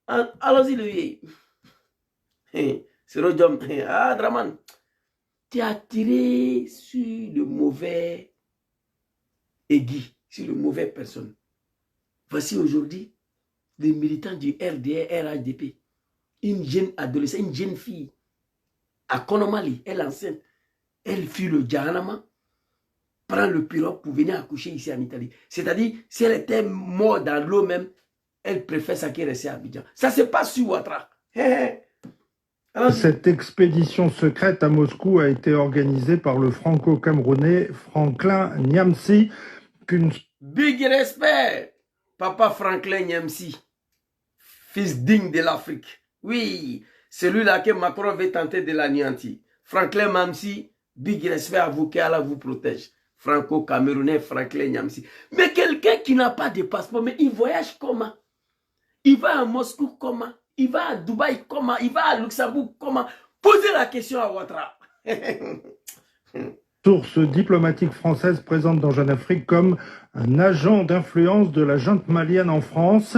allons-y, lui. C'est le job. Ah, Draman, tu as tiré sur le mauvais aiguille, sur le mauvais personne. Voici aujourd'hui les militants du RDR, RHDP. Une jeune adolescente, une jeune fille, à Konomali, elle est enceinte. Elle fuit le Djahanama, prend le pirogue pour venir accoucher ici en Italie. C'est-à-dire, si elle était morte dans l'eau même, elle préfère ça qu'elle restait à Abidjan. Ça se passe sur Ouattara. Cette expédition secrète à Moscou a été organisée par le franco-camerounais Franklin Nyamsi. Big respect, Papa Franklin Nyamsi, fils digne de l'Afrique. Oui, celui-là que Macron veut tenter de l'anéantir. Franklin Nyamsi, big respect à vous, qu'Allah vous protège. Franco-camerounais Franklin Nyamsi. Mais quelqu'un qui n'a pas de passeport, mais il voyage comment? Il va à Moscou comment? Il va à Dubaï comment? Il va à Luxembourg comment? Posez la question à Ouattara. Source diplomatique française présente dans Jeune Afrique comme un agent d'influence de la junte malienne en France,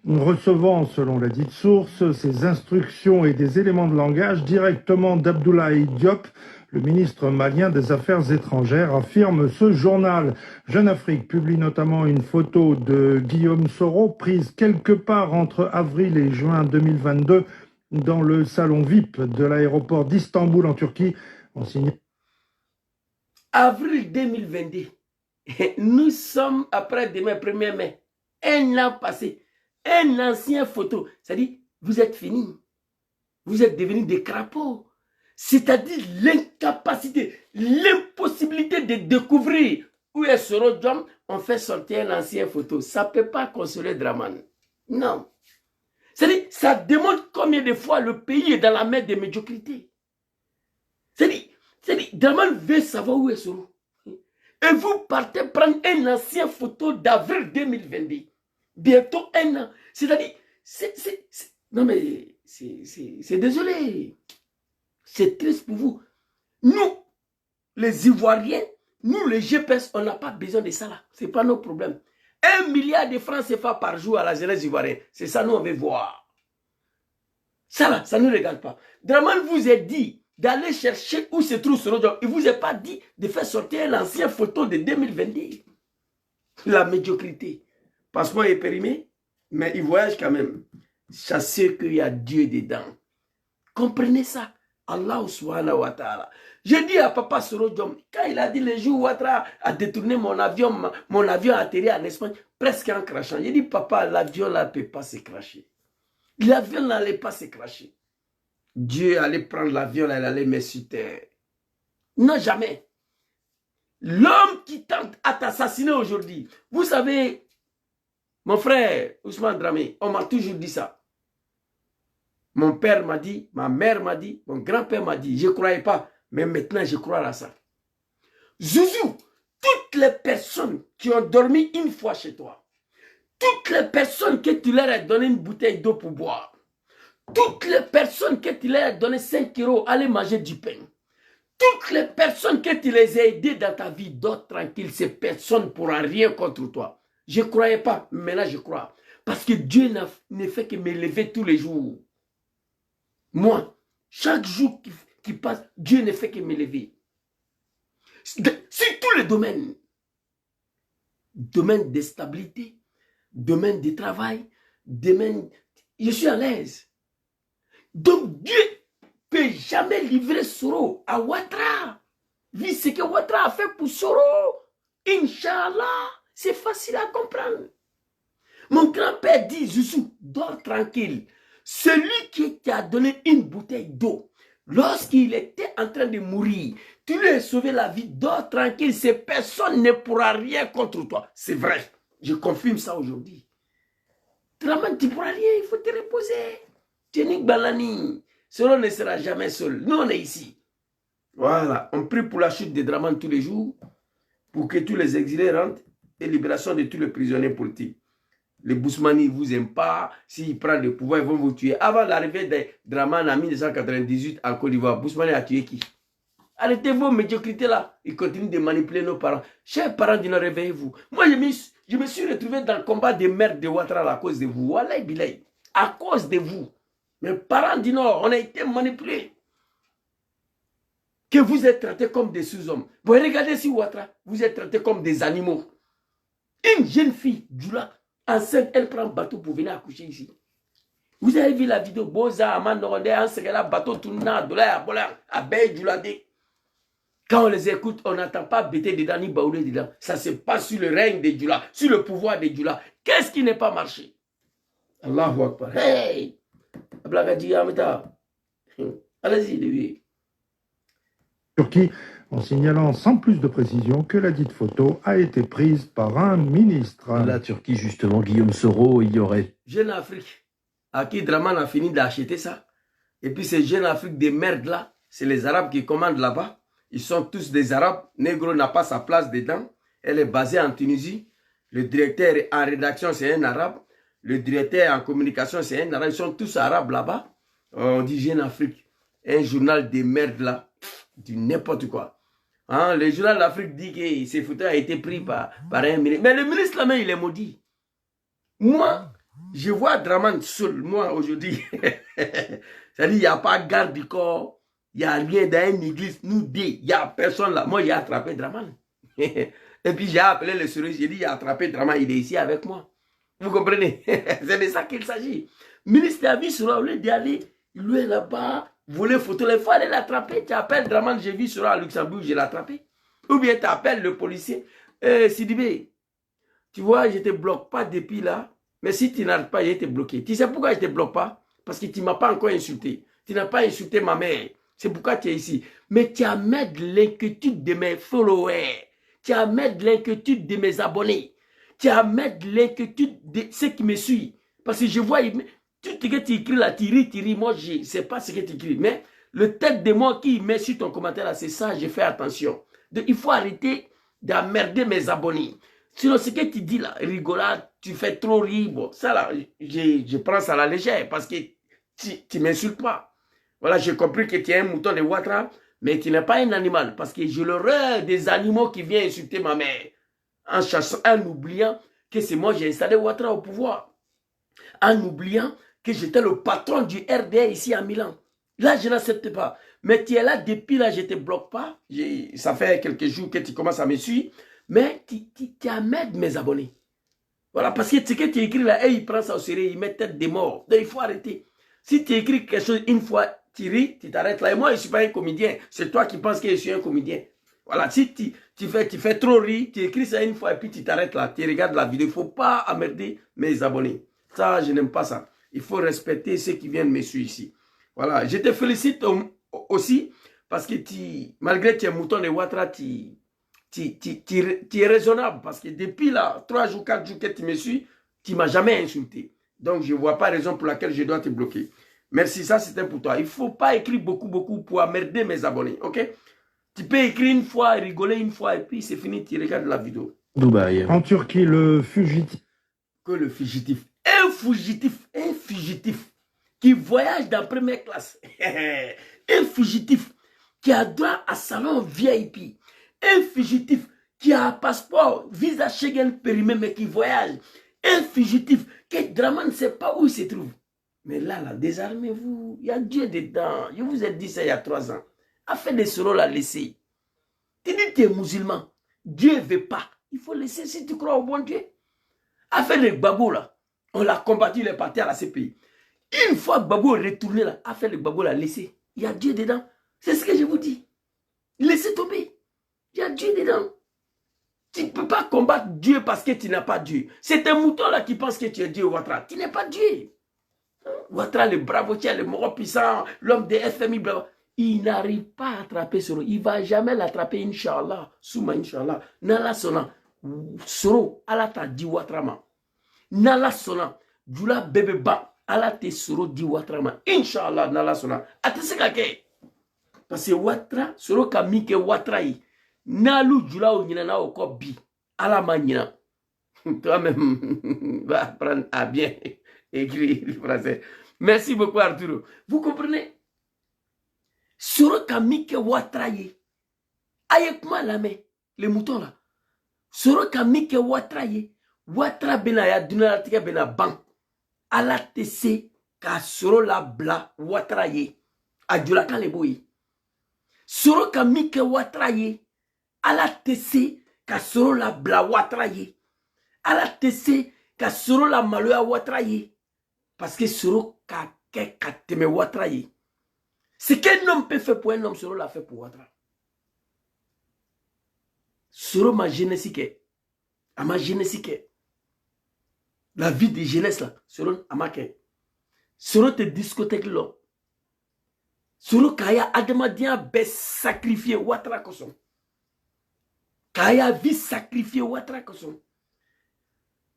recevant, selon la dite source, ses instructions et des éléments de langage directement d'Abdoulaye Diop. Le ministre malien des Affaires étrangères, affirme ce journal. Jeune Afrique publie notamment une photo de Guillaume Soro prise quelque part entre avril et juin 2022 dans le salon VIP de l'aéroport d'Istanbul en Turquie. On signe... Avril 2022, nous sommes après demain 1er mai, un an passé, un ancien photo. C'est-à-dire, vous êtes finis, vous êtes devenus des crapauds. C'est-à-dire l'incapacité, l'impossibilité de découvrir où est Soro Diom, on fait sortir un ancien photo. Ça ne peut pas consoler Draman. Non. C'est-à-dire, ça démontre combien de fois le pays est dans la mer de médiocrité. C'est-à-dire, Draman veut savoir où est Soro. Et vous partez prendre une ancienne photo d'avril 2022. Bientôt un an. C'est-à-dire, non mais, c'est désolé. C'est triste pour vous. Nous, les Ivoiriens, nous les GPS, on n'a pas besoin de ça là. Ce n'est pas nos problèmes. 1 milliard de francs CFA par jour à la jeunesse ivoirienne. C'est ça nous on veut voir. Ça là, ça ne nous regarde pas. Draman vous a dit d'aller chercher où se trouve Soro Diop. Il ne vous a pas dit de faire sortir l'ancienne photo de 2022. La médiocrité. Passeport est périmé, mais il voyage quand même. Sachez qu'il y a Dieu dedans. Comprenez ça. Allah subhanahu wa ta'ala. J'ai dit à papa Soro Diop, quand il a dit le jour où Ouattara a détourné mon avion a atterri en Espagne, presque en crachant. J'ai dit, papa, l'avion là ne peut pas se cracher. L'avion n'allait pas se cracher. Dieu allait prendre l'avion là, il allait mettre sur terre. Non, jamais. L'homme qui tente à t'assassiner aujourd'hui, vous savez, mon frère Ousmane Dramé, on m'a toujours dit ça. Mon père m'a dit, ma mère m'a dit, mon grand-père m'a dit, je ne croyais pas, mais maintenant je crois à ça. Zouzou, toutes les personnes qui ont dormi une fois chez toi, toutes les personnes que tu leur as donné une bouteille d'eau pour boire, toutes les personnes que tu leur as donné 5 euros, aller manger du pain, toutes les personnes que tu les as aidées dans ta vie, dors tranquille, ces personnes ne pourront rien contre toi. Je ne croyais pas, mais là je crois. Parce que Dieu ne fait que me lever tous les jours. Moi, chaque jour qui passe, Dieu ne fait que me lever. Sur tous les domaines. Domaine de stabilité, domaine de travail, domaine... Je suis à l'aise. Donc Dieu ne peut jamais livrer Soro à Ouattara. Vu ce que Ouattara a fait pour Soro, Inch'Allah, c'est facile à comprendre. Mon grand-père dit, Zouzou, dors tranquille. Celui qui t'a donné une bouteille d'eau, lorsqu'il était en train de mourir, tu lui as sauvé la vie, dors tranquille, ces personnes ne pourra rien contre toi. C'est vrai, je confirme ça aujourd'hui. Draman, tu ne pourras rien, il faut te reposer. Tienik Balani, Soro ne sera jamais seul. Nous, on est ici. Voilà, on prie pour la chute de Draman tous les jours, pour que tous les exilés rentrent et libération de tous les prisonniers politiques. Les Bousmani ne vous aiment pas. S'ils prennent le pouvoir, ils vont vous tuer. Avant l'arrivée de Draman en 1998 en Côte d'Ivoire, Bousmani a tué qui? Arrêtez vos médiocrités là. Ils continuent de manipuler nos parents. Chers parents, réveillez-vous. Moi, je me suis retrouvé dans le combat des mères de Ouattara à cause de vous. Wallahi bilahi. À cause de vous. Mes parents du Nord, on a été manipulés. Que vous êtes traités comme des sous-hommes. Vous regardez si Ouattara, vous êtes traités comme des animaux. Une jeune fille, Djoula, enceinte, elle prend un bateau pour venir accoucher ici. Vous avez vu la vidéo, Boza, Amandorode, un bateau tournant, à Bédjoulade. Quand on les écoute, on n'entend pas bêter dedans ni baoulé dedans. Ça se passe sur le règne de Djoula, sur le pouvoir de Djoula. Qu'est-ce qui n'est pas marché? Allahu Akbar. Hey! Allez-y, lui. Turquie, en signalant sans plus de précision que la dite photo a été prise par un ministre. La Turquie, justement, Guillaume Soro, il y aurait... Jeune Afrique, à qui Draman a fini d'acheter ça. Et puis ces jeunes Afrique de merde là, c'est les Arabes qui commandent là-bas. Ils sont tous des Arabes. Negro n'a pas sa place dedans. Elle est basée en Tunisie. Le directeur en rédaction, c'est un Arabe. Le directeur en communication, c'est un Arabe. Ils sont tous Arabes là-bas. On dit Jeune Afrique. Un journal de merde là. Du n'importe quoi. Hein, le journal d'Afrique dit que ces photos ont été pris par un ministre. Mais le ministre là-même, il est maudit. Moi, je vois Draman seul, moi, aujourd'hui. C'est-à-dire, il n'y a pas garde du corps. Il n'y a rien dans une église. Nous deux, il n'y a personne là. Moi, j'ai attrapé Draman. Et puis, j'ai appelé le sourire. J'ai dit, j'ai attrapé Draman. Il est ici avec moi. Vous comprenez? C'est de ça qu'il s'agit. Le ministre a vu cela, au lieu d'y aller, il lui est là-bas. Voler photo, il faut aller l'attraper. Tu appelles Draman, j'ai vu cela à Luxembourg, je l'ai attrapé. Ou bien tu appelles le policier. Sidibé, tu vois, je ne te bloque pas depuis là. Mais si tu n'arrêtes pas, je vais te bloquer. Tu sais pourquoi je ne te bloque pas? Parce que tu ne m'as pas encore insulté. Tu n'as pas insulté ma mère. C'est pourquoi tu es ici. Mais tu amènes l'inquiétude de mes followers. Tu amènes l'inquiétude de mes abonnés. Tu amènes l'inquiétude de ceux qui me suivent. Parce que je vois, Tu écris là, tu ris, moi je ne sais pas ce que tu écris. Mais le tête de moi qui met sur ton commentaire là, c'est ça, j'ai fait attention. Donc, il faut arrêter d'emmerder mes abonnés. Sinon, ce que tu dis là, rigolade, tu fais trop rire. Bon, ça là, je prends ça à la légère parce que tu ne m'insultes pas. Voilà, j'ai compris que tu es un mouton de Ouattara, mais tu n'es pas un animal. Parce que j'ai l'horreur des animaux qui viennent insulter ma mère. En chassant, en oubliant que c'est moi qui j'ai installé Ouattara au pouvoir. En oubliant que j'étais le patron du RDA ici à Milan. Là, je n'accepte pas. Mais tu es là, depuis là, je ne te bloque pas. Ça fait quelques jours que tu commences à me suivre. Mais tu amènes mes abonnés. Voilà, parce que ce que tu écris là, il prend ça au sérieux, il met tête des morts. Donc, il faut arrêter. Si tu écris quelque chose une fois, tu ris, tu t'arrêtes là. Et moi, je ne suis pas un comédien. C'est toi qui penses que je suis un comédien. Voilà, si tu fais trop rire, tu écris ça une fois et puis tu t'arrêtes là. Tu regardes la vidéo. Il ne faut pas emmerder mes abonnés. Ça, je n'aime pas ça. Il faut respecter ceux qui viennent me suivre ici. Voilà, je te félicite aussi parce que malgré tes moutons de Ouattara, tu es raisonnable. Parce que depuis là, 3 jours, 4 jours que tu me suis, tu ne m'as jamais insulté. Donc, je ne vois pas raison pour laquelle je dois te bloquer. Merci, ça c'était pour toi. Il ne faut pas écrire beaucoup pour emmerder mes abonnés, ok? Tu peux écrire une fois, rigoler une fois, et puis c'est fini, tu regardes la vidéo. Dubaï. En Turquie, le fugitif. Que le fugitif. Un fugitif qui voyage dans première classe. Un fugitif qui a droit à salon VIP. Un fugitif qui a un passeport, visa Schengen périmé, mais qui voyage. Un fugitif que Draman ne sait pas où il se trouve. Mais là, désarmez-vous. Il y a Dieu dedans. Je vous ai dit ça il y a 3 ans. Afin de ce rôle à laisser. Tu dis que tu es musulman. Dieu ne veut pas. Il faut laisser si tu crois au bon Dieu. Afin de Gbagbo là, on l'a combattu, il est parti à la CPI. Une fois Gbagbo est retourné là, afin de Gbagbo l'a laissé. Il y a Dieu dedans. C'est ce que je vous dis. Laissez tomber. Il y a Dieu dedans. Tu ne peux pas combattre Dieu parce que tu n'as pas Dieu. C'est un mouton là qui pense que tu es Dieu, Ouattara. Tu n'es pas Dieu. Ouattara, le bravotier, le mort puissant, l'homme de FMI, bravo. Il n'arrive pas à attraper Soro. Il ne va jamais l'attraper, Inch'Allah. Souma, Inch'Allah. Nala Sona. Soro, Allah t'a dit Ouattrama. Nala Sona. Dula bébé ba. Allah te Soro dit Ouattrama. Inch'Allah, Nala Sona. Atese kake. Parce que Ouattara, Soro kamike Ouattara yi. Nalu Dula ou Nina na oko bi. Allah ma Nina. Toi-même, va apprendre à bien écrire le français. Merci beaucoup, Arturo. Vous comprenez? Soro kamike Ouattara yi. Aye kuma la main. Les moutons là. Soro kamike Ouattara yi. Ouattara bena ya dunala tika bena ban. Ala tese ka Soro la bla Ouattara yi. Adjula kan le boyi. Soro kamike Ouattara yi. Ala tese ka Soro la bla Ouattara yi. Ala tese ka Soro la maloya Ouattara yi. Parce que Soro ka ke ka teme Ouattara yi. Ce qu'un homme peut faire pour un homme, Soro l'a fait pour Ouattara. Soro ma jeunesse à ma jeunesse la vie de jeunesse là, Soro à ma ke. Soro te discothèque là. Soro kaya adamadia be sacrifié Ouattara koson. Kaya vie sacrifié Ouattara koson.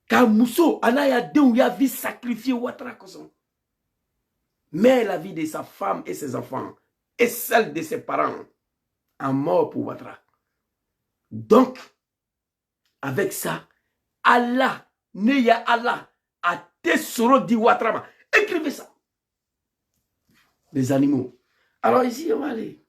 Ka muso anaya de ya vie sacrifié Ouattara koson. Mais la vie de sa femme et ses enfants et celle de ses parents en mort pour Ouattara. Donc, avec ça, Allah, Neya Allah, a Tesoro di Ouattrama. Écrivez ça. Les animaux. Alors ici, on va aller.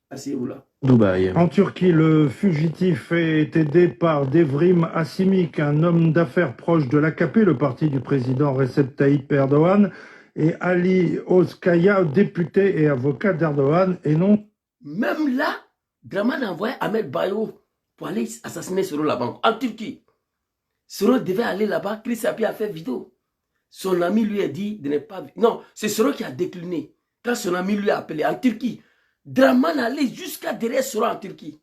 Asseyez-vous là. Dubaï. En Turquie, le fugitif est aidé par Devrim Asimik, un homme d'affaires proche de l'AKP, le parti du président Recep Tayyip Erdogan, et Ali Özkaya, député et avocat d'Erdogan, et non... Même là, Draman a envoyé Ahmed Bayo pour aller assassiner Soro là-bas, en Turquie. Soro devait aller là-bas, Chris Api a fait vidéo. Son ami lui a dit de ne pas... Non, c'est Soro qui a décliné. Quand son ami lui a appelé en Turquie, Draman allait jusqu'à derrière Soro en Turquie,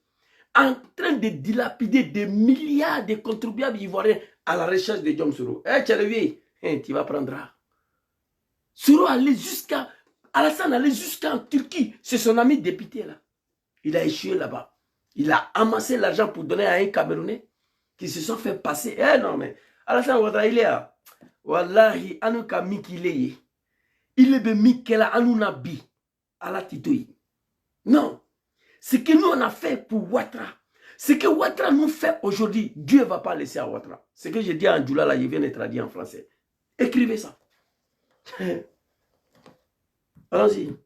en train de dilapider des milliards de contribuables ivoiriens à la recherche de Djom Soro. Tu vas prendre. Soro allait jusqu'à... Alassane allait jusqu'en Turquie. C'est son ami député là. Il a échoué là-bas. Il a amassé l'argent pour donner à un Camerounais qui se sont fait passer. Eh non mais, Alassane Ouattara, il est là. Wallahi, anu ka mikileye. Il est mikela anu nabi. Ala titoyi. Non. Ce que nous on a fait pour Ouattara, ce que Ouattara nous fait aujourd'hui, Dieu ne va pas laisser à Ouattara. Ce que je dis en Djoula, là, je viens de traduire en français. Écrivez ça. Allons-y.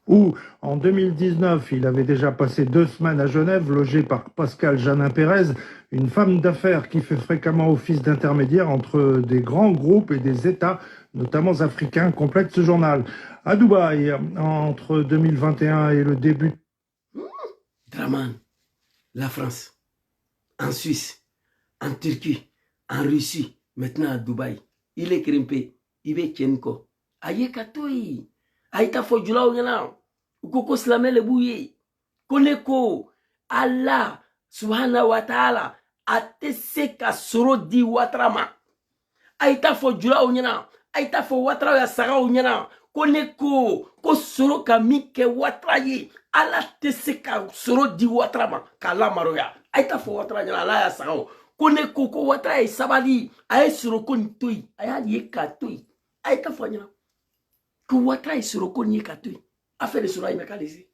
Où, en 2019, il avait déjà passé 2 semaines à Genève, logé par Pascal Janin Pérez, une femme d'affaires qui fait fréquemment office d'intermédiaire entre des grands groupes et des États, notamment africains, complète ce journal. À Dubaï, entre 2021 et le début... Draman, la France, en Suisse, en Turquie, en Russie, maintenant à Dubaï. Il est grimpé, il est Kenko. Aïe katoi, aïta fojula ou ukoko slame le bouye. Koneko, Allah, subhanahu wa ta'ala, atese ka soro di watrama. Aïta fojula ou aïta fo watra ya sara ou koneko, ko soro ka mike watraye. Allah tese ka soro di watrama, kala maroya. Aïta fo watra la ya sara. Koneko ko watra ya sabali, aïe soro kon toi, aïe ye katoi. Aïta fo nyana. Que Ouattara est sur le cogné katouille. Affaire de Souraï, n'a qu'à laisser.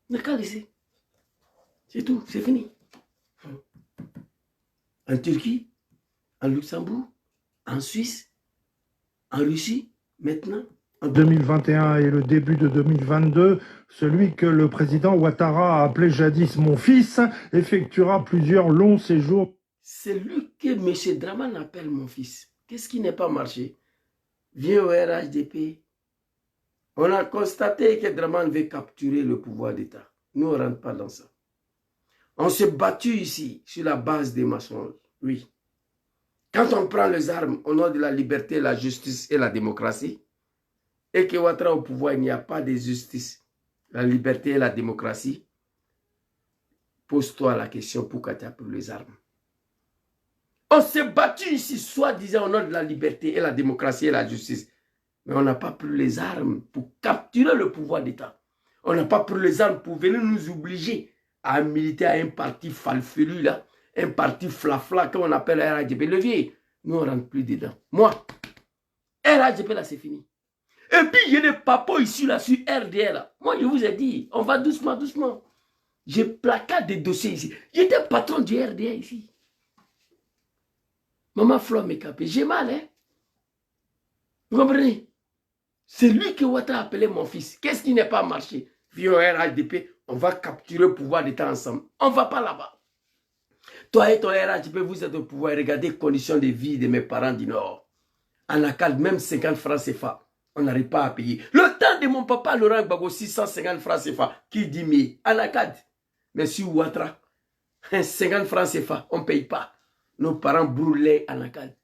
N'a qu'à laisser. C'est tout, c'est fini. En Turquie, en Luxembourg, en Suisse, en Russie, maintenant. En 2021 et le début de 2022, celui que le président Ouattara a appelé jadis mon fils effectuera plusieurs longs séjours. C'est lui que M. Draman appelle mon fils. Qu'est-ce qui n'est pas marché? Viens au RHDP. On a constaté que Draman veut capturer le pouvoir d'État. Nous, on ne rentre pas dans ça. On s'est battu ici sur la base des mensonges. Oui. Quand on prend les armes au nom de la liberté, la justice et la démocratie, et que Ouattara au pouvoir, il n'y a pas de justice, la liberté et la démocratie, pose-toi la question pourquoi tu as pris les armes. On s'est battu ici, soi-disant, au nom de la liberté et la démocratie et la justice. Mais on n'a pas pris les armes pour capturer le pouvoir d'État. On n'a pas pris les armes pour venir nous obliger à militer à un parti falfelu, là, un parti flafla, comme on appelle RHDP. Levier, nous, on ne rentre plus dedans. Moi, RHDP, là, c'est fini. Et puis, il y a des papos ici, là, sur RDL, là. Moi, je vous ai dit, on va doucement, doucement. J'ai placardé des dossiers ici. J'étais patron du RDL ici. Maman Flo m'a capé. J'ai mal, hein? Vous comprenez? C'est lui que Ouattara a appelé mon fils. Qu'est-ce qui n'est pas marché? Viens au RHDP, on va capturer le pouvoir d'État ensemble. On ne va pas là-bas. Toi et ton RHDP, vous êtes au pouvoir. Regardez les conditions de vie de mes parents du Nord. En ACAD, même 50 francs CFA, on n'arrive pas à payer. Le temps de mon papa Laurent Gbagbo, 650 francs CFA, qui dit mais en ACAD, mais sur Ouattara, 50 francs CFA, on ne paye pas. Nos parents brûlaient en ACAD.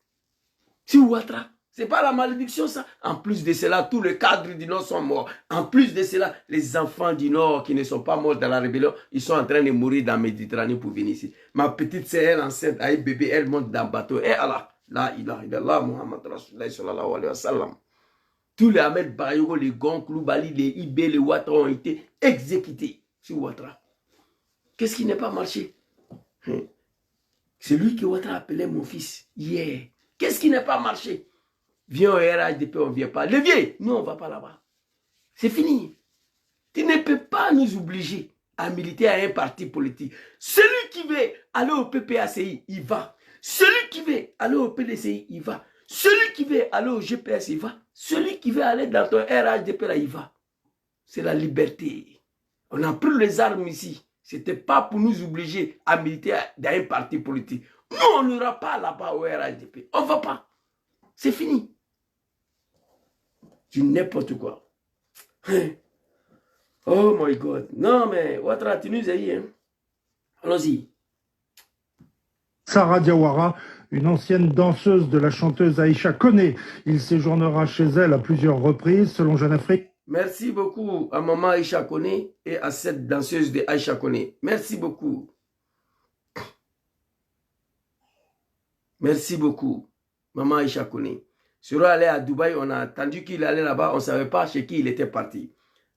Sur Ouattara, ce n'est pas la malédiction ça. En plus de cela, tous les cadres du Nord sont morts. En plus de cela, les enfants du Nord qui ne sont pas morts dans la rébellion, ils sont en train de mourir dans la Méditerranée pour venir ici. Ma petite sœur, elle enceinte, avec bébé, elle monte dans le bateau. Et Allah, la ilaha illallah, Muhammad Rasulullah sallallahu alayhi wa sallam. Tous les Ahmed Bayogo, les Gonk, Loubali, les Ibé, les Ouattara ont été exécutés sur Ouattara. Qu'est-ce qui n'a pas marché? C'est lui que Ouattara appelait mon fils hier. Qu'est-ce qui n'a pas marché? Viens au RHDP, on ne vient pas. Le vieux, nous, on ne va pas là-bas. C'est fini. Tu ne peux pas nous obliger à militer à un parti politique. Celui qui veut aller au PPACI, il va. Celui qui veut aller au PDCI, il va. Celui qui veut aller au GPS, il va. Celui qui veut aller dans ton RHDP, là, il va. C'est la liberté. On a pris les armes ici. Ce n'était pas pour nous obliger à militer dans un parti politique. Nous, on n'ira pas là-bas au RHDP. On ne va pas. C'est fini. C'est n'importe quoi. Oh my God. Non, mais Ouattara, tu nous as dit. Hein? Allons-y. Sarah Diawara, une ancienne danseuse de la chanteuse Aïcha Koné. Il séjournera chez elle à plusieurs reprises, selon Jeune Afrique. Merci beaucoup à maman Aïcha Koné et à cette danseuse de Aïcha Koné. Merci beaucoup. Merci beaucoup, maman Aïcha Koné. Sur allé à Dubaï, on a entendu qu'il allait là-bas, on ne savait pas chez qui il était parti.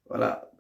Voilà,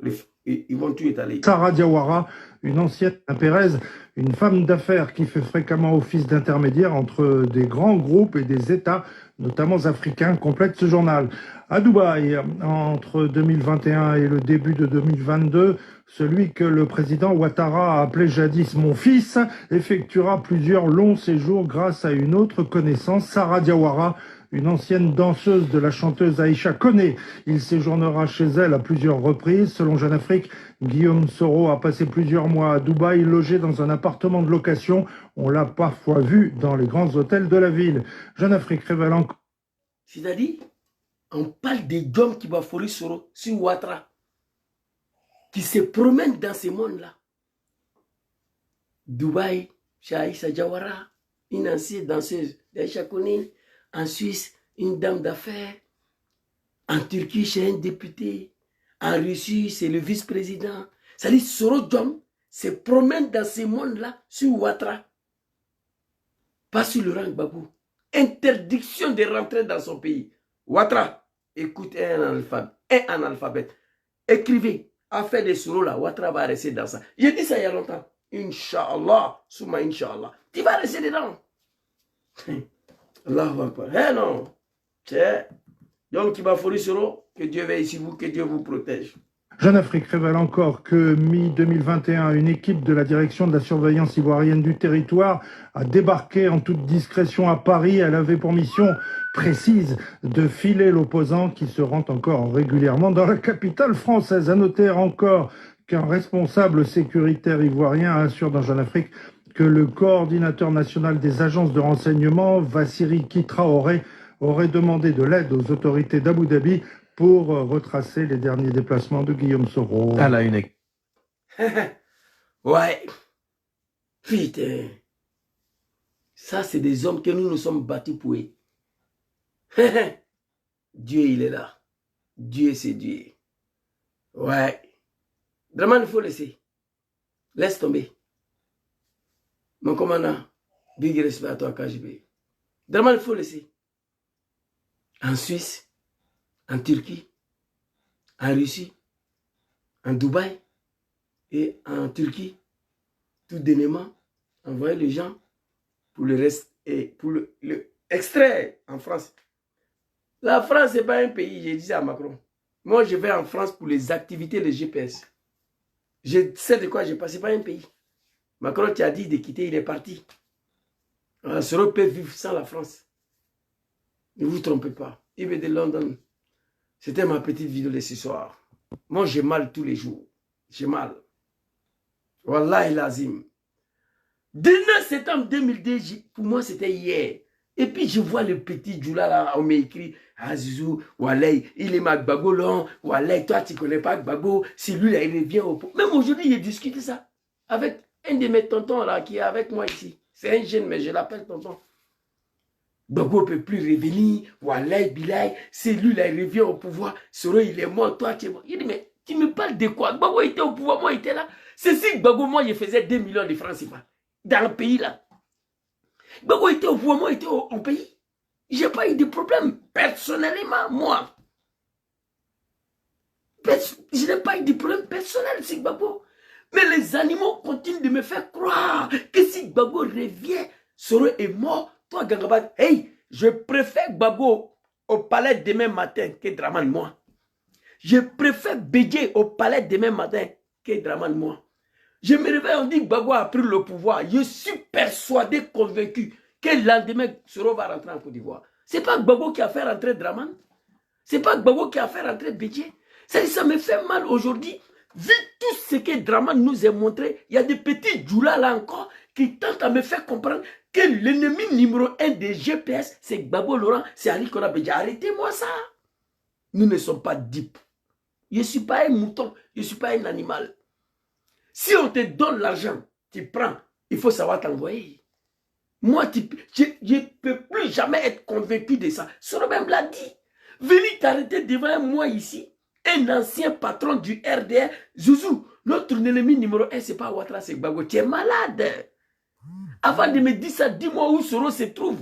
ils vont tout étaler. Sarah Diawara, une ancienne à Pérez, une femme d'affaires qui fait fréquemment office d'intermédiaire entre des grands groupes et des États, notamment africains, complète ce journal. À Dubaï, entre 2021 et le début de 2022, celui que le président Ouattara a appelé jadis mon fils effectuera plusieurs longs séjours grâce à une autre connaissance, Sarah Diawara, une ancienne danseuse de la chanteuse Aïcha Koné. Il séjournera chez elle à plusieurs reprises. Selon Jeune Afrique, Guillaume Soro a passé plusieurs mois à Dubaï, logé dans un appartement de location. On l'a parfois vu dans les grands hôtels de la ville. Jeune Afrique révèle encore... C'est-à-dire, on parle des Guillaume Kibafori Soro sur Ouattara, qui se promènent dans ce monde-là. Dubaï, chez Aïcha Diawara, une ancienne danseuse d'Aïcha Koné. En Suisse, une dame d'affaires. En Turquie, chez un député. En Russie, c'est le vice-président. C'est-à-dire, Soro Diom se promène dans ce monde-là sur Ouattara. Pas sur le rang Gbagbo. Interdiction de rentrer dans son pays. Ouattara, écoute un analphabète. Écrivez, affaire de Soro là, Ouattara va rester dans ça. J'ai dit ça il y a longtemps. Inch'Allah, Souma Inch'Allah. Tu vas rester dedans. Allahu Akbar. Eh non. C'est donc Kibafori Soro, que Dieu veille sur vous, que Dieu vous protège. Jeune Afrique révèle encore que mi-2021, une équipe de la direction de la surveillance ivoirienne du territoire a débarqué en toute discrétion à Paris. Elle avait pour mission précise de filer l'opposant qui se rend encore régulièrement dans la capitale française. À noter encore qu'un responsable sécuritaire ivoirien assure dans Jeune Afrique que le coordinateur national des agences de renseignement, Vassiri Traoré, aurait demandé de l'aide aux autorités d'Abu Dhabi pour retracer les derniers déplacements de Guillaume Soro. À la une. Ouais. Putain. Ça, c'est des hommes que nous nous sommes battus pour eux. Dieu, il est là. Dieu, c'est Dieu. Ouais. Draman, il faut laisser. Laisse tomber. Mon commandant, big respect à toi, KGB. Draman, il faut laisser. En Suisse, en Turquie, en Russie, en Dubaï et en Turquie, tout dernièrement, envoyer les gens pour le reste et pour le extrait en France. La France, ce n'est pas un pays, j'ai dit ça à Macron. Moi, je vais en France pour les activités de GPS. Je sais de quoi je passe, ce n'est pas un pays. Macron qui a dit de quitter, il est parti. Soro peut vivre sans la France. Ne vous trompez pas. Ibe de London. C'était ma petite vidéo de ce soir. Moi, j'ai mal tous les jours. J'ai mal. Wallahi lazim. 19 septembre 2002, pour moi, c'était hier. Et puis, je vois le petit Djoula là, on m'écrit, Azizou, Walay, il est Gbagbo long, Walay, toi, tu ne connais pas Gbagbo, si lui, là, il revient au pot. Même aujourd'hui, j'ai discuté ça avec un de mes tontons là, qui est avec moi ici. C'est un jeune, mais je l'appelle tonton. Gbagbo ne peut plus revenir, Walay, Bilay, c'est lui, là, il revient au pouvoir, Soro, il est mort, toi, tu es mort. Il dit, mais tu me parles de quoi? Gbagbo était au pouvoir, moi, il était là. C'est si Gbagbo, moi, je faisais 2 millions de francs CFA dans le pays, là. Gbagbo était au pouvoir, moi, il était au pays. Je n'ai pas eu de problème, personnellement, moi. Je n'ai pas eu de problème personnel, si Gbagbo. Mais les animaux continuent de me faire croire que si Gbagbo revient, Soro est mort. Toi, Gangaba, hey, je préfère Gbagbo au palais demain matin que Draman, moi. Je préfère Bédié au palais demain matin que Draman, moi. Je me réveille, on dit que Gbagbo a pris le pouvoir. Je suis persuadé, convaincu que le lendemain, Soro va rentrer en Côte d'Ivoire. Ce n'est pas Gbagbo qui a fait rentrer Draman. Ce n'est pas Gbagbo qui a fait rentrer Bédié. Ça me fait mal aujourd'hui. Vu tout ce que Draman nous a montré, il y a des petits djoulas là encore qui tentent à me faire comprendre que l'ennemi numéro 1 des GPS, c'est Gbagbo Laurent, c'est Ali Kona Bédié. Arrêtez-moi ça. Nous ne sommes pas dupes. Je ne suis pas un mouton, je ne suis pas un animal. Si on te donne l'argent, tu prends, il faut savoir t'envoyer. Moi, je ne peux plus jamais être convaincu de ça. Soro même l'a dit. Venez t'arrêter devant moi ici. Un ancien patron du RDR, Zouzou, notre ennemi numéro 1, ce n'est pas Ouattara, c'est Gbagbo. Tu es malade. Avant de me dire ça, dis-moi où Soro se trouve.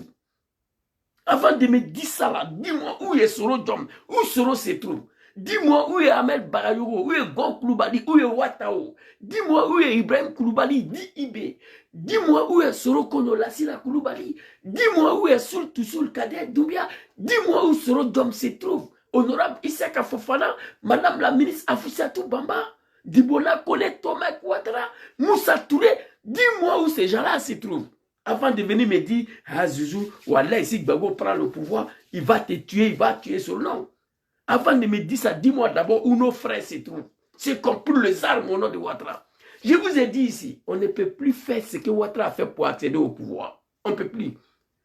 Avant de me dire ça là, dis-moi où est Soro Diom, où Soro se trouve. Dis-moi où est Ahmed Barayogo, où est Gon Koulibaly, où est Ouattao. Dis-moi où est Ibrahim Koulibaly, dit Ibé. Dis-moi où est Soroko Lassila Koulibaly. Dis-moi où est Soul Toussoul Kader Doubia. Dis-moi où Soro Dom se trouve. Honorable Issaka Fofana, Madame la ministre Afoussiatou Bamba, Dibola Kone Tomek Ouattara, Moussa Touré. Dis-moi où ces gens-là se trouvent. Avant de venir me dire, ah Zouzou, Wallah, ici Gbagbo prend le pouvoir, il va te tuer, il va tuer son nom. Avant de me dire ça, dis-moi d'abord où nos frères se trouvent. C'est comme pour les armes au nom de Ouattara. Je vous ai dit ici, on ne peut plus faire ce que Ouattara a fait pour accéder au pouvoir. On ne peut plus.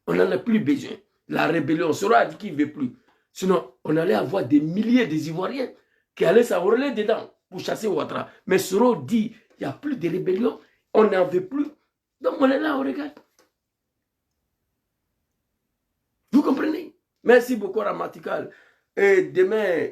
On n'en a plus besoin. La rébellion, Soro a dit qu'il ne veut plus. Sinon, on allait avoir des milliers d'Ivoiriens qui allaient s'enrôler dedans pour chasser Ouattara. Mais Soro dit, il n'y a plus de rébellion, on n'en veut plus. Donc on est là, on regarde. Vous comprenez? Merci beaucoup, Ramatical. Et demain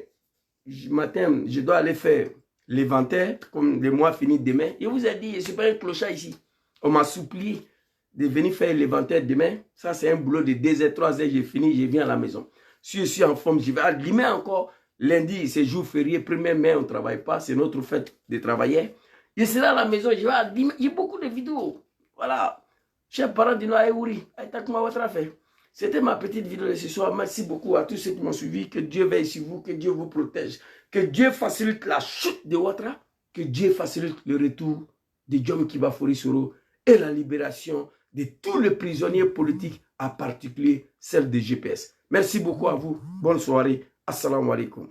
matin, je dois aller faire l'inventaire, comme le mois finit demain. Je vous ai dit, je ne suis pas un clochard ici. On m'a supplié de venir faire l'inventaire demain. Ça, c'est un boulot de 2 h, 3 h, j'ai fini, je viens à la maison. Si je suis en forme, je vais à Limay encore. Lundi, c'est jour férié, 1er mai, on ne travaille pas. C'est notre fête de travailler. Je serai à la maison, je vais à Limay. Il y a beaucoup de vidéos. Voilà. Chers parents de Noaï Ouri, c'était ma petite vidéo de ce soir. Merci beaucoup à tous ceux qui m'ont suivi. Que Dieu veille sur vous, que Dieu vous protège. Que Dieu facilite la chute de Ouattara. Que Dieu facilite le retour de Djom Kibafori Soro et la libération de tous les prisonniers politiques, en particulier celle de GPS. Merci beaucoup à vous. Bonne soirée. Assalamu alaikum.